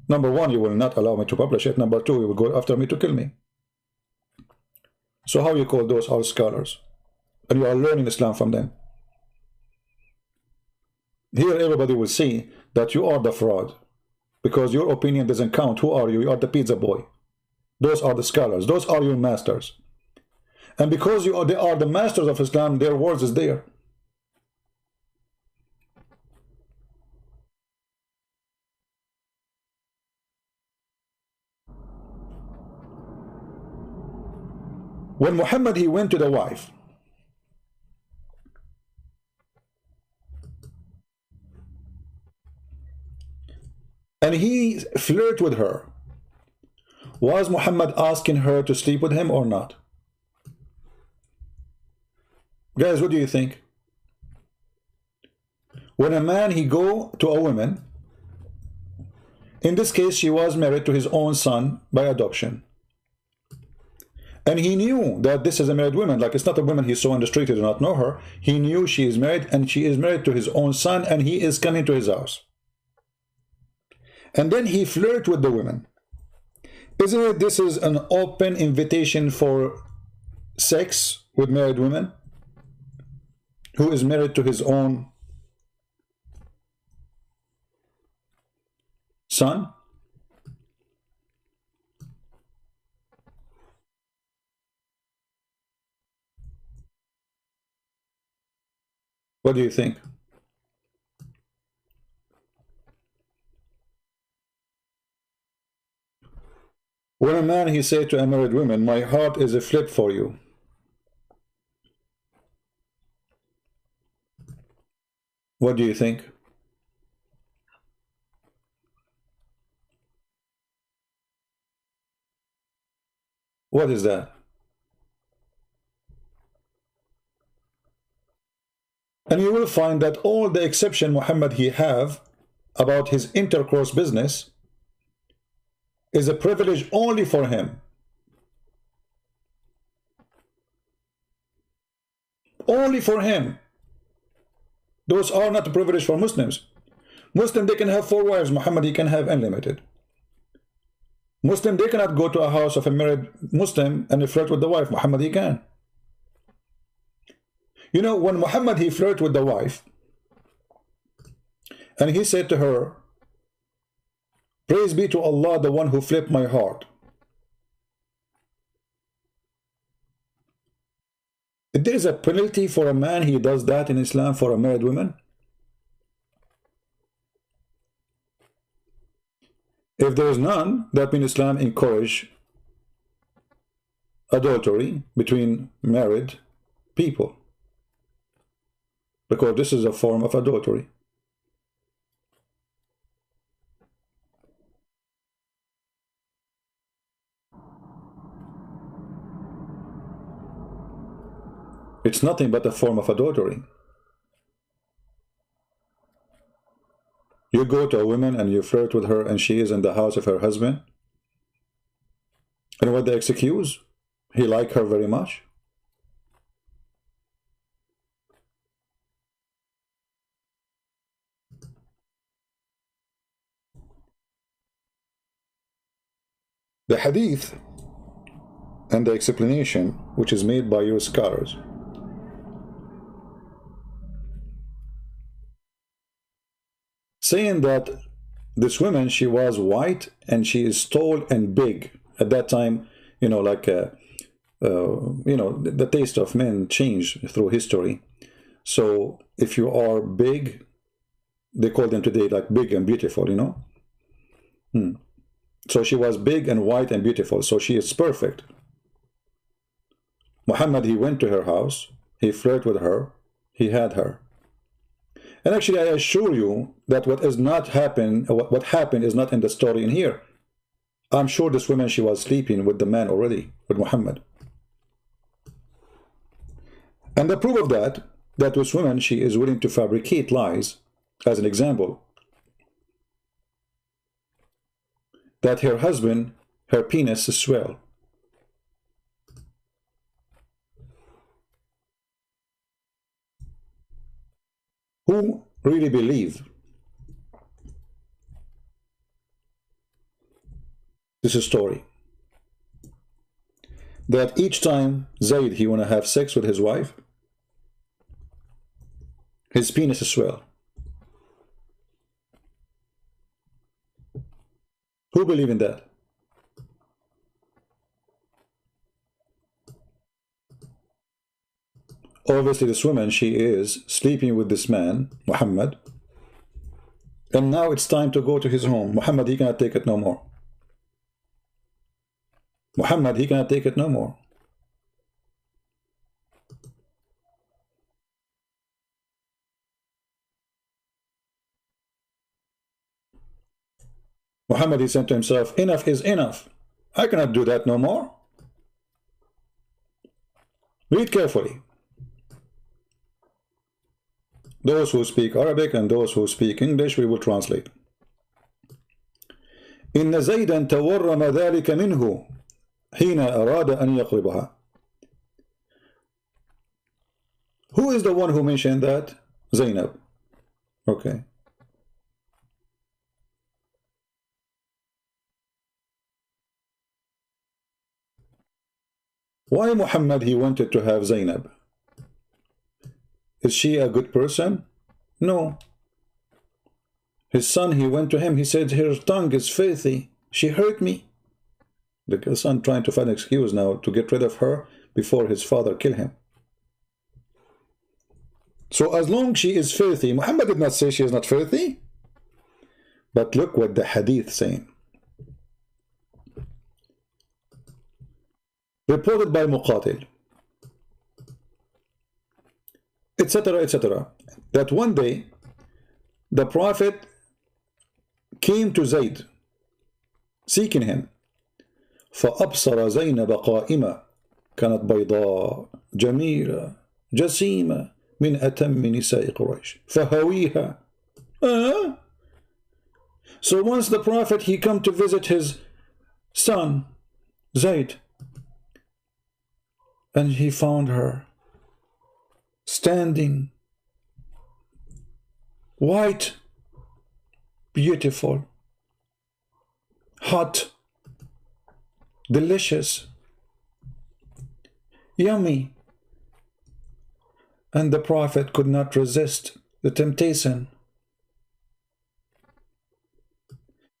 Speaker 1: Number one, you will not allow me to publish it. Number two, you will go after me to kill me. So how you call those are scholars? And you are learning Islam from them. Here everybody will see that you are the fraud, because your opinion doesn't count. Who are you? You are the pizza boy. Those are the scholars. Those are your masters. And because they are the masters of Islam, their words is there. When Muhammad, he went to the wife, and he flirted with her, was Muhammad asking her to sleep with him or not? Guys, what do you think? When a man, he go to a woman, in this case she was married to his own son by adoption, and he knew that this is a married woman, like it's not a woman he saw on the street, he did not know her. He knew she is married, and she is married to his own son, and he is coming to his house. And then he flirted with the woman. Isn't it this is an open invitation for sex with married women who is married to his own son? What do you think? When a man, he said to a married woman, my heart is a flip for you. What do you think? What is that? And you will find that all the exception Muhammad he have about his intercourse business is a privilege only for him. Only for him. Those are not a privilege for Muslims. Muslim, they can have 4 wives. Muhammad, he can have unlimited. Muslim, they cannot go to a house of a married Muslim and flirt with the wife. Muhammad, he can. You know, when Muhammad, he flirted with the wife, and he said to her, praise be to Allah, the one who flipped my heart. If there is a penalty for a man, he does that in Islam for a married woman. If there is none, that means Islam encourage adultery between married people, because this is a form of adultery. It's nothing but a form of adultery. You go to a woman and you flirt with her, and she is in the house of her husband, and what the excuse? He liked her very much. The hadith and the explanation which is made by your scholars saying that this woman, she was white and she is tall and big. At that time, you know, like you know, the taste of men changed through history. So if you are big, they call them today like big and beautiful, you know. So she was big and white and beautiful, so she is perfect. Muhammad, he went to her house, he flirted with her, he had her. And actually, I assure you that what happened is not in the story in here. I'm sure this woman, she was sleeping with the man already, with Muhammad. And the proof of that this woman, she is willing to fabricate lies, as an example, that her husband, her penis is swell. really believe this is a story that each time Zayd he want to have sex with his wife, his penis is swell? Who believe in that? Obviously this woman, she is sleeping with this man, Muhammad, and now it's time to go to his home. Muhammad, he cannot take it no more. Muhammad, he cannot take it no more. Muhammad, he said to himself, enough is enough. I cannot do that no more. Read carefully. Those who speak Arabic and those who speak English, we will translate. إن زيدا تورم ذلك منه حين أراد أن يقربها. Who is the one who mentioned that? Zainab. Okay. Why Muhammad he wanted to have Zainab? Is she a good person? No. His son, he went to him, he said, her tongue is filthy. She hurt me. The son trying to find an excuse now to get rid of her before his father kill him. So as long as she is filthy, Muhammad did not say she is not filthy. But look what the hadith saying. Reported by Muqatil, etc., etc., that one day the Prophet came to Zayd seeking him. فأبصر زينب قائمة كانت بيضاء جميلة جسيمة من أتم نساء قريش فهويها. So once the Prophet he come to visit his son Zayd, and he found her standing, white, beautiful, hot, delicious, yummy. And the Prophet could not resist the temptation.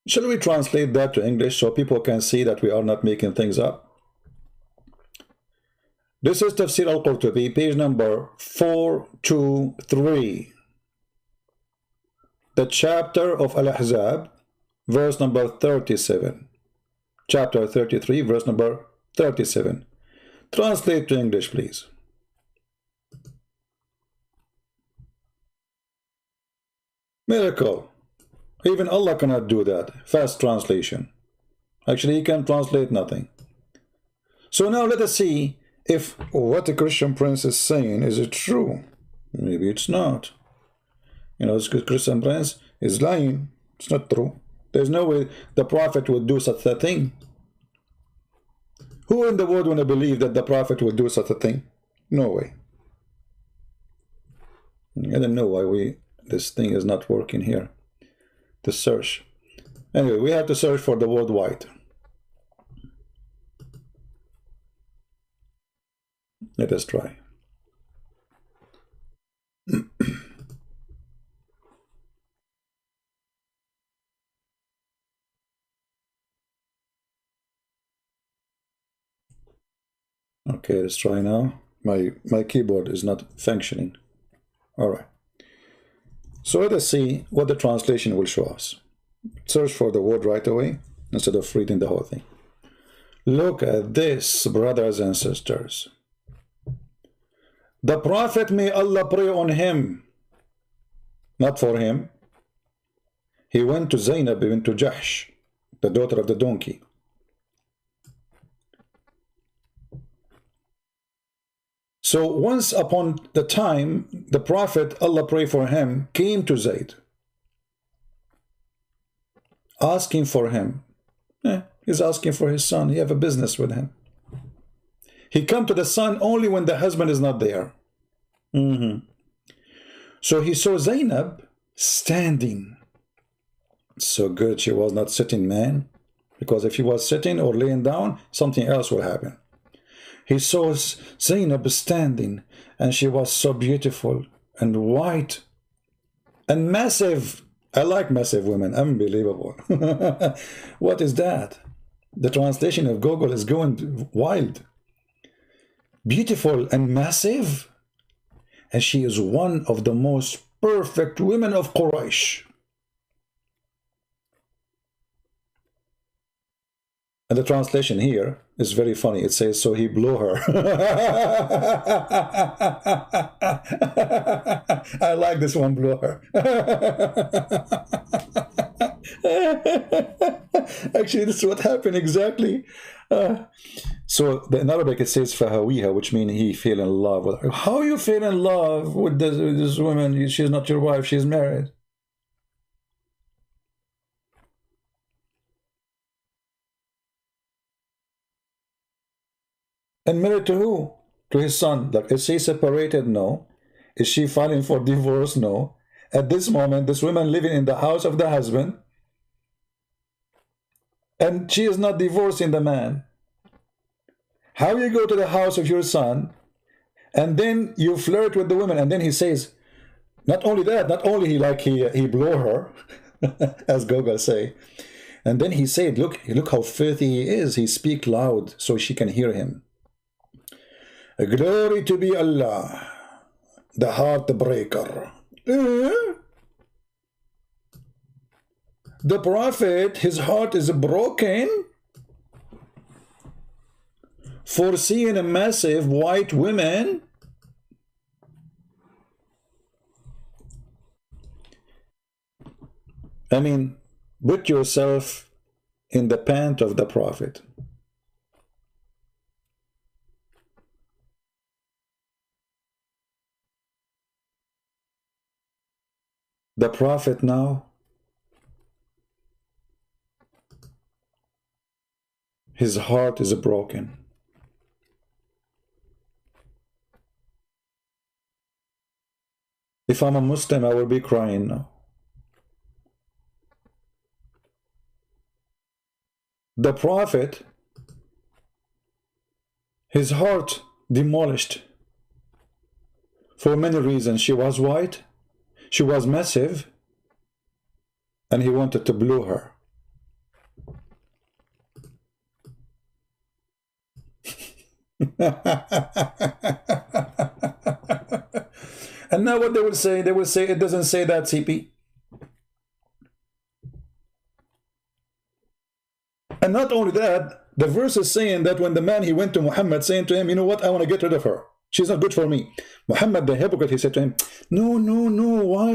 Speaker 1: Shall we translate that to English so people can see that we are not making things up? This is Tafsir al-Qurtubi, page number 423. The chapter of Al-Ahzab, verse number 37. Chapter 33, verse number 37. Translate to English, please. Miracle. Even Allah cannot do that. Fast translation. Actually, He can translate nothing. So now let us see if what the Christian prince is saying, is it true? Maybe it's not. You know, this Christian prince is lying. It's not true. There's no way the Prophet would do such a thing. Who in the world want to believe that the Prophet would do such a thing? No way. I don't know why this thing is not working here. The search. Anyway, we have to search for the word white. Let us try. Okay, let's try now. My keyboard is not functioning. All right. So let us see what the translation will show us. Search for the word right away instead of reading the whole thing. Look at this, brothers and sisters. The Prophet, may Allah pray on him, not for him. He went to Zainab, went to Jahsh, the daughter of the donkey. So once upon the time, the Prophet, Allah pray for him, came to Zayd, asking for him. He's asking for his son. He have a business with him. He come to the son only when the husband is not there. So he saw Zainab standing. So good she was not sitting, man. Because if she was sitting or laying down, something else will happen. He saw Zainab standing, and she was so beautiful and white and massive. I like massive women. Unbelievable. What is that? The translation of Google is going wild. Beautiful and massive. And she is one of the most perfect women of Quraysh. And the translation here is very funny. It says, so he blew her. I like this one, blew her. Actually, this is what happened exactly. So in Arabic it says fahawiha, which means he fell in love with her. How you fell in love with this woman? She's not your wife, she's married. And married to who? To his son. Like, is she separated? No. Is she filing for divorce? No. At this moment, this woman living in the house of the husband, and she is not divorcing the man. How you go to the house of your son, and then you flirt with the woman, and then he says, not only that, not only he blew her, as Google say, and then he said, look how filthy he is. He speak loud so she can hear him. Glory to be Allah, the heartbreaker. The Prophet, his heart is broken for seeing a massive white woman. I mean, put yourself in the pant of the Prophet. The Prophet now, his heart is broken. If I'm a Muslim, I will be crying now. The Prophet, his heart demolished for many reasons. She was white, she was massive, and he wanted to blow her. And now what they will say it doesn't say that, CP. And not only that, the verse is saying that when the man, he went to Muhammad saying to him, you know what, I want to get rid of her. She's not good for me. Muhammad, the hypocrite, he said to him, no, why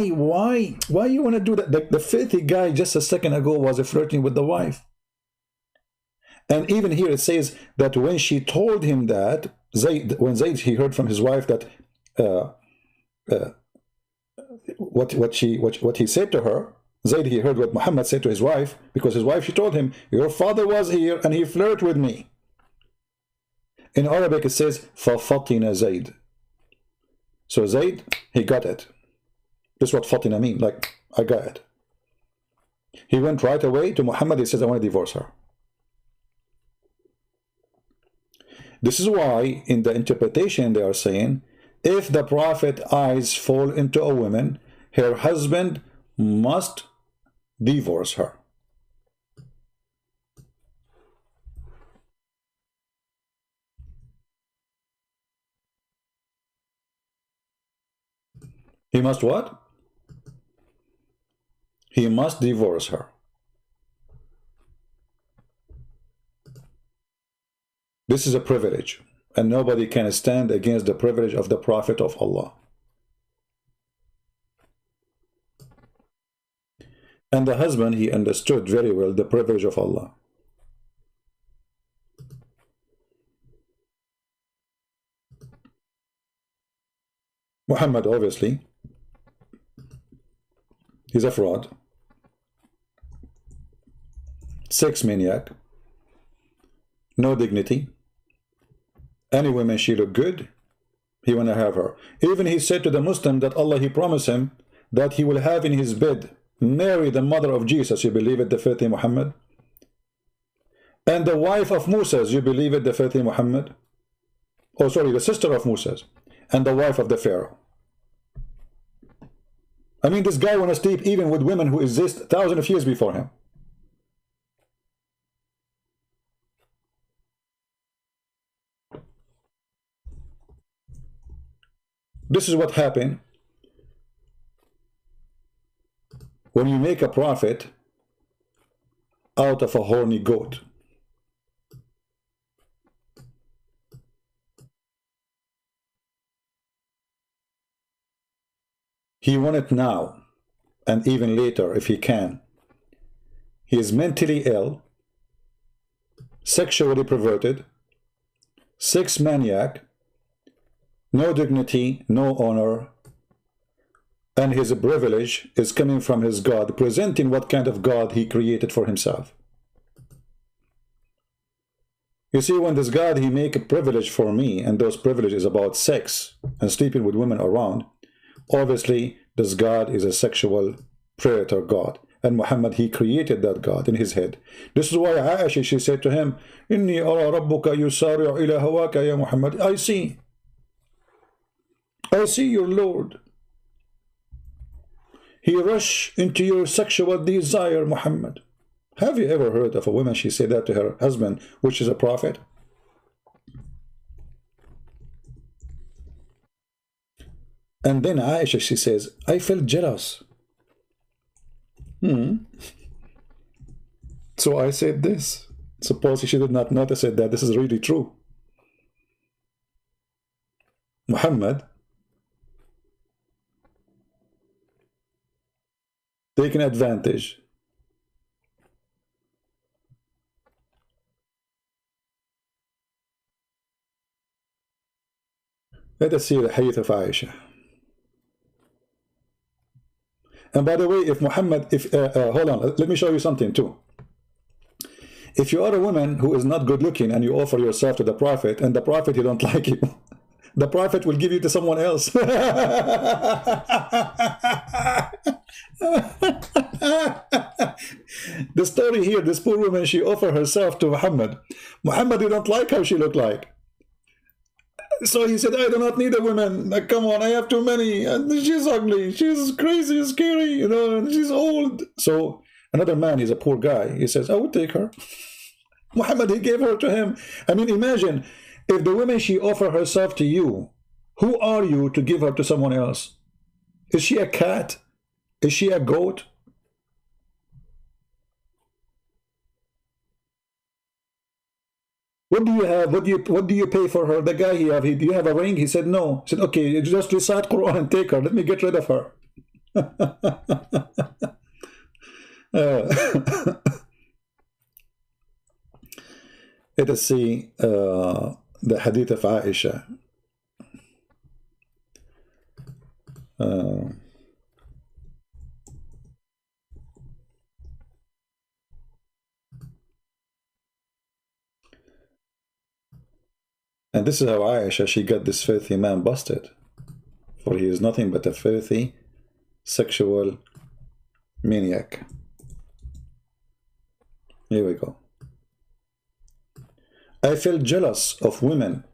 Speaker 1: you want to do that? The filthy guy just a second ago was flirting with the wife. And even here it says that when she told him that, when Zayd, he heard from his wife that what he said to her, Zayd, he heard what Muhammad said to his wife, because his wife, she told him, your father was here and he flirted with me. In Arabic it says, فَفَطِنَ Zayd. So Zayd, he got it. This is what fatina mean, like, I got it. He went right away to Muhammad, he says, I want to divorce her. This is why in the interpretation they are saying, if the Prophet's eyes fall into a woman, her husband must divorce her. He must what? He must divorce her. This is a privilege, and nobody can stand against the privilege of the Prophet of Allah. And the husband, he understood very well the privilege of Allah. Muhammad, obviously, he's a fraud, sex maniac, no dignity. Any woman, she look good, he want to have her. Even he said to the Muslim that Allah, he promised him that he will have in his bed Mary, the mother of Jesus, you believe it, the filthy Muhammad? And the wife of Moses, you believe it, the filthy Muhammad? Oh, sorry, the sister of Moses, and the wife of the Pharaoh. I mean, this guy want to sleep even with women who exist thousands of years before him. This is what happened when you make a prophet out of a horny goat. He wants it now, and even later if he can. He is mentally ill, sexually perverted, sex maniac, no dignity, no honor, and his privilege is coming from his God, presenting what kind of God he created for himself. You see, when this God, he make a privilege for me, and those privileges about sex and sleeping with women around, obviously this God is a sexual predator God. And Muhammad, he created that God in his head. This is why Aisha, she said to him, Inni ara rabbuka yusari'u ila hawaka ya Muhammad. I see your Lord. He rushed into your sexual desire, Muhammad. Have you ever heard of a woman, she said that to her husband, which is a prophet? And then Aisha, she says, I felt jealous. So I said this. Suppose she did not notice it, that this is really true. Muhammad taking advantage. Let us see the hadith of Aisha. And by the way, if Muhammad, hold on, let me show you something too. If you are a woman who is not good looking and you offer yourself to the Prophet, and the Prophet, he don't like you, the Prophet will give you to someone else. The story here, this poor woman, she offered herself to Muhammad. Muhammad, he don't like how she looked like. So he said, I do not need a woman. Like, come on, I have too many. And she's ugly. She's crazy, scary, you know, and she's old. So another man, he's a poor guy. He says, I would take her. Muhammad, he gave her to him. I mean, imagine if the woman, she offered herself to you, who are you to give her to someone else? Is she a cat? Is she a goat? What do you have? What do you pay for her? The guy do you have a ring? He said no. He said, okay, you just recite Quran and take her. Let me get rid of her. Let us see the hadith of Aisha. And this is how Aisha, she got this filthy man busted. For he is nothing but a filthy sexual maniac. Here we go. I felt jealous of women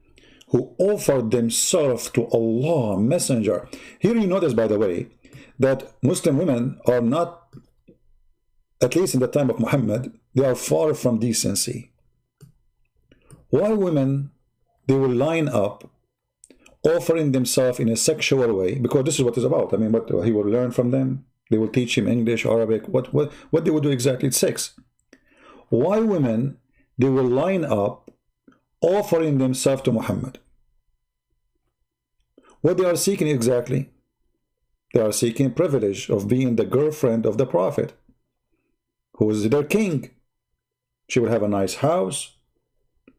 Speaker 1: who offered themselves to Allah, Messenger. Here you notice, by the way, that Muslim women are not, at least in the time of Muhammad, they are far from decency. Why women, they will line up offering themselves in a sexual way, because this is what it's about. I mean, what he will learn from them. They will teach him English, Arabic, what they will do exactly. It's sex. Why women, they will line up offering themselves to Muhammad? What they are seeking exactly? They are seeking privilege of being the girlfriend of the Prophet, who is their king. She will have a nice house.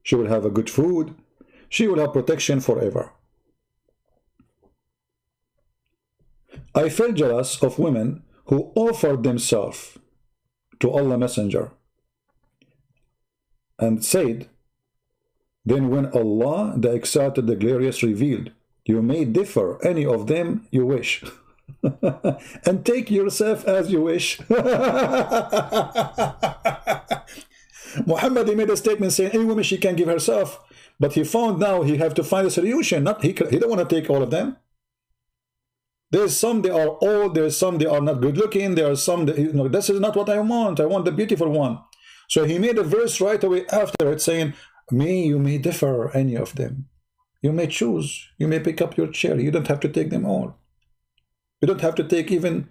Speaker 1: She will have a good food. She will have protection forever. I felt jealous of women who offered themselves to Allah Messenger and said, then when Allah, the Exalted, the Glorious, revealed, you may differ any of them you wish. and take yourself as you wish. Muhammad, he made a statement saying any woman she can give herself, but he found now he have to find a solution. Not he don't want to take all of them. There's some they are old, there's some they are not good looking, there are some that, you know, this is not what I want the beautiful one. So he made a verse right away after it saying, you may differ any of them. You may choose, you may pick up your chair, you don't have to take them all. You don't have to take even,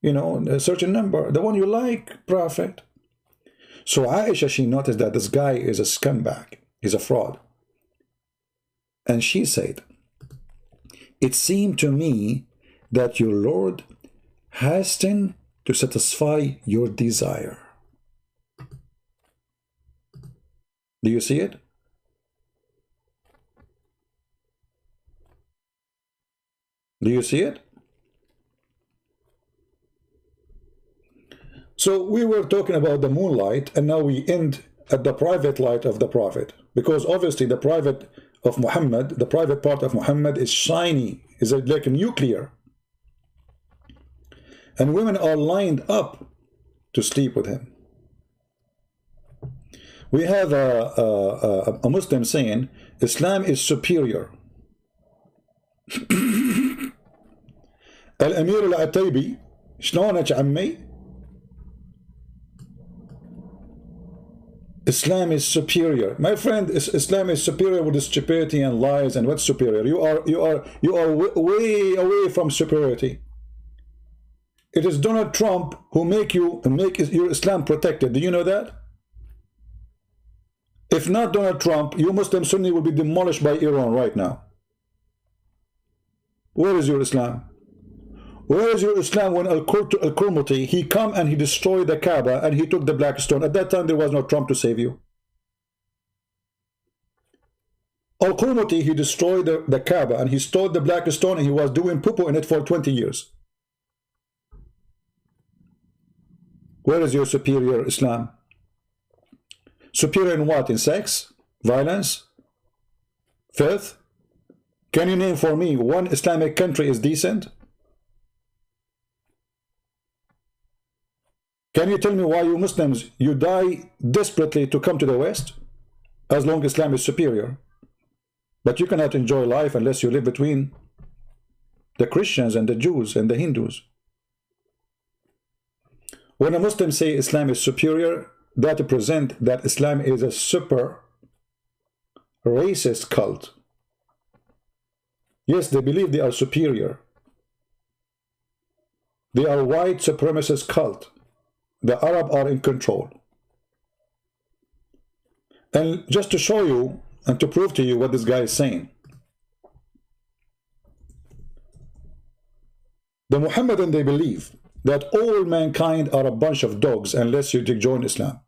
Speaker 1: you know, a certain number, the one you like, Prophet. So Aisha, she noticed that this guy is a scumbag, he's a fraud. And she said, it seemed to me that your Lord hastened to satisfy your desire. Do you see it? Do you see it? So we were talking about the moonlight, and now we end at the private light of the Prophet, because obviously the private of Muhammad, the private part of Muhammad is shiny, is like a nuclear, and women are lined up to sleep with him. We have a Muslim saying Islam is superior. الأمير العتيبي شلونك عمي؟ Islam is superior, my friend. Islam is superior with stupidity and lies. And what's superior? You are way away from superiority. It is Donald Trump who make your Islam protected. Do you know that? If not Donald Trump, you Muslim Sunni will be demolished by Iran right now. Where is your Islam? Where is your Islam when Al-Qurmuti, he come and he destroyed the Kaaba and he took the black stone? At that time there was no Trump to save you. Al-Qurmuti, he destroyed the Kaaba and he stole the black stone and he was doing poo-poo in it for 20 years. Where is your superior Islam? Superior in what? In sex? Violence? Filth? Can you name for me one Islamic country is decent? Can you tell me why you Muslims, you die desperately to come to the West, as long as Islam is superior? But you cannot enjoy life unless you live between the Christians and the Jews and the Hindus. When a Muslim say Islam is superior, that represents that Islam is a super racist cult. Yes, they believe they are superior. They are white supremacist cult. The Arab are in control. And just to show you and to prove to you what this guy is saying, the Muhammadan, they believe that all mankind are a bunch of dogs unless you join Islam.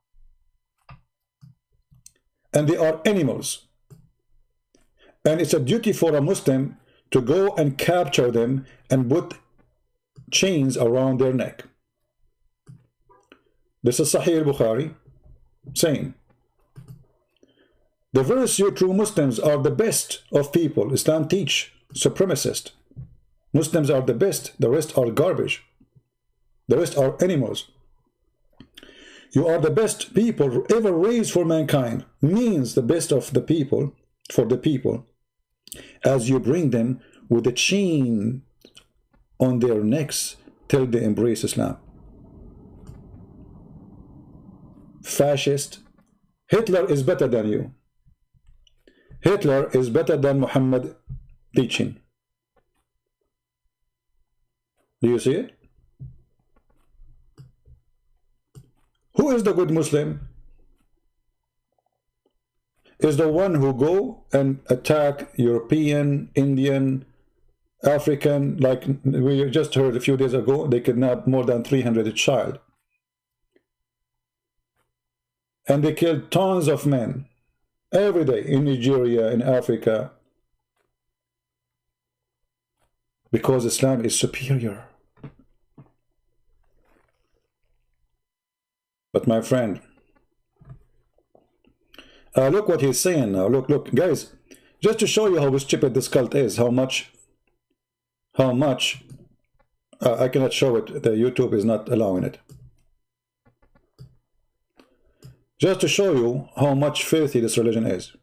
Speaker 1: And they are animals. And it's a duty for a Muslim to go and capture them and put chains around their neck. This is Sahih al-Bukhari saying, the verse, you true Muslims are the best of people. Islam teach supremacist. Muslims are the best, the rest are garbage. The rest are animals. You are the best people ever raised for mankind, means the best of the people, for the people, as you bring them with a chain on their necks till they embrace Islam. Fascist. Hitler is better than you. Hitler is better than Muhammad teaching. Do you see it? Who is the good Muslim? Is the one who go and attack European, Indian, African, like we just heard a few days ago, they kidnapped more than 300 child. And they killed tons of men every day in Nigeria, in Africa, because Islam is superior. But my friend, look what he's saying now. Look, guys, just to show you how stupid this cult is, how much I cannot show it. The YouTube is not allowing it. Just to show you how much filthy this religion is.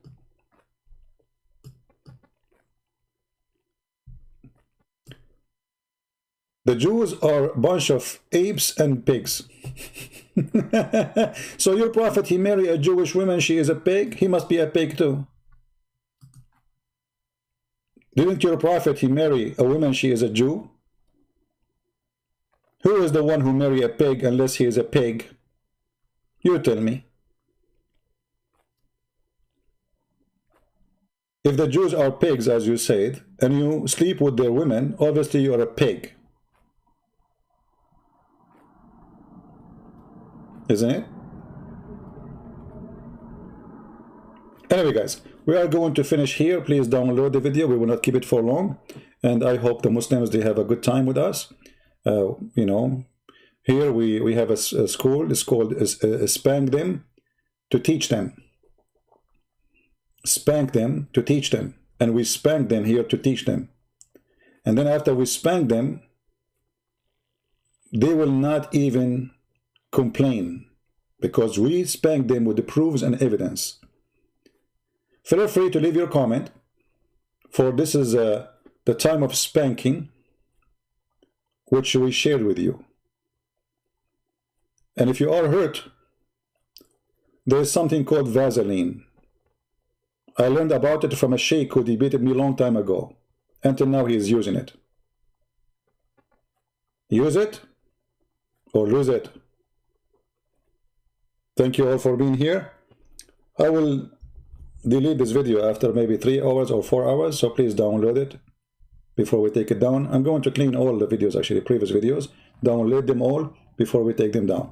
Speaker 1: The Jews are a bunch of apes and pigs. So your prophet, he married a Jewish woman, she is a pig, he must be a pig too. Didn't your prophet, he marry a woman, she is a Jew? Who is the one who marry a pig unless he is a pig? You tell me. If the Jews are pigs, as you said, and you sleep with their women, obviously you are a pig. Isn't it? Anyway, guys, we are going to finish here. Please download the video. We will not keep it for long. And I hope the Muslims, they have a good time with us. You know, here we have a school. It's called Spank Them to Teach Them. Spank them to teach them. And we spank them here to teach them. And then after we spank them, they will not even complain, because we spank them with the proofs and evidence. Feel free to leave your comment, for this is the time of spanking which we shared with you. And if you are hurt, there is something called Vaseline. I learned about it from a sheikh who debated me a long time ago. Until now he is using it. Use it or lose it. Thank you all for being here. I will delete this video after maybe 3 hours or 4 hours, so please download it before we take it down. I'm going to clean all the videos, actually previous videos, download them all before we take them down.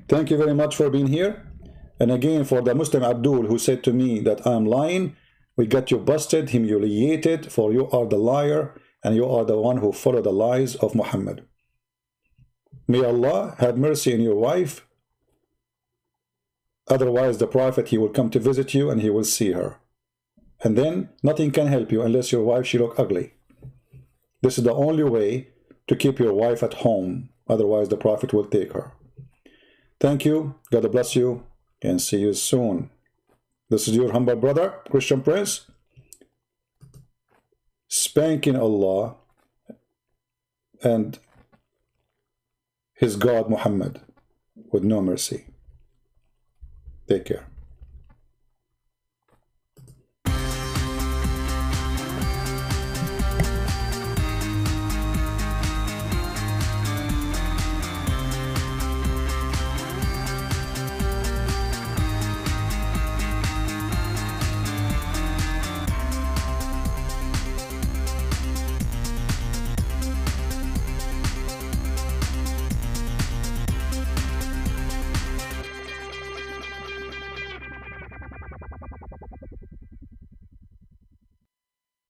Speaker 1: Thank you very much for being here. And again, for the Muslim Abdul who said to me that I'm lying, we got you busted, humiliated, for you are the liar and you are the one who followed the lies of Muhammad. May Allah have mercy on your wife. Otherwise, the Prophet, he will come to visit you and he will see her. And then nothing can help you unless your wife, she look ugly. This is the only way to keep your wife at home. Otherwise, the Prophet will take her. Thank you. God bless you. And see you soon. This is your humble brother, Christian Prince, spanking Allah and his God Muhammad with no mercy. Take care.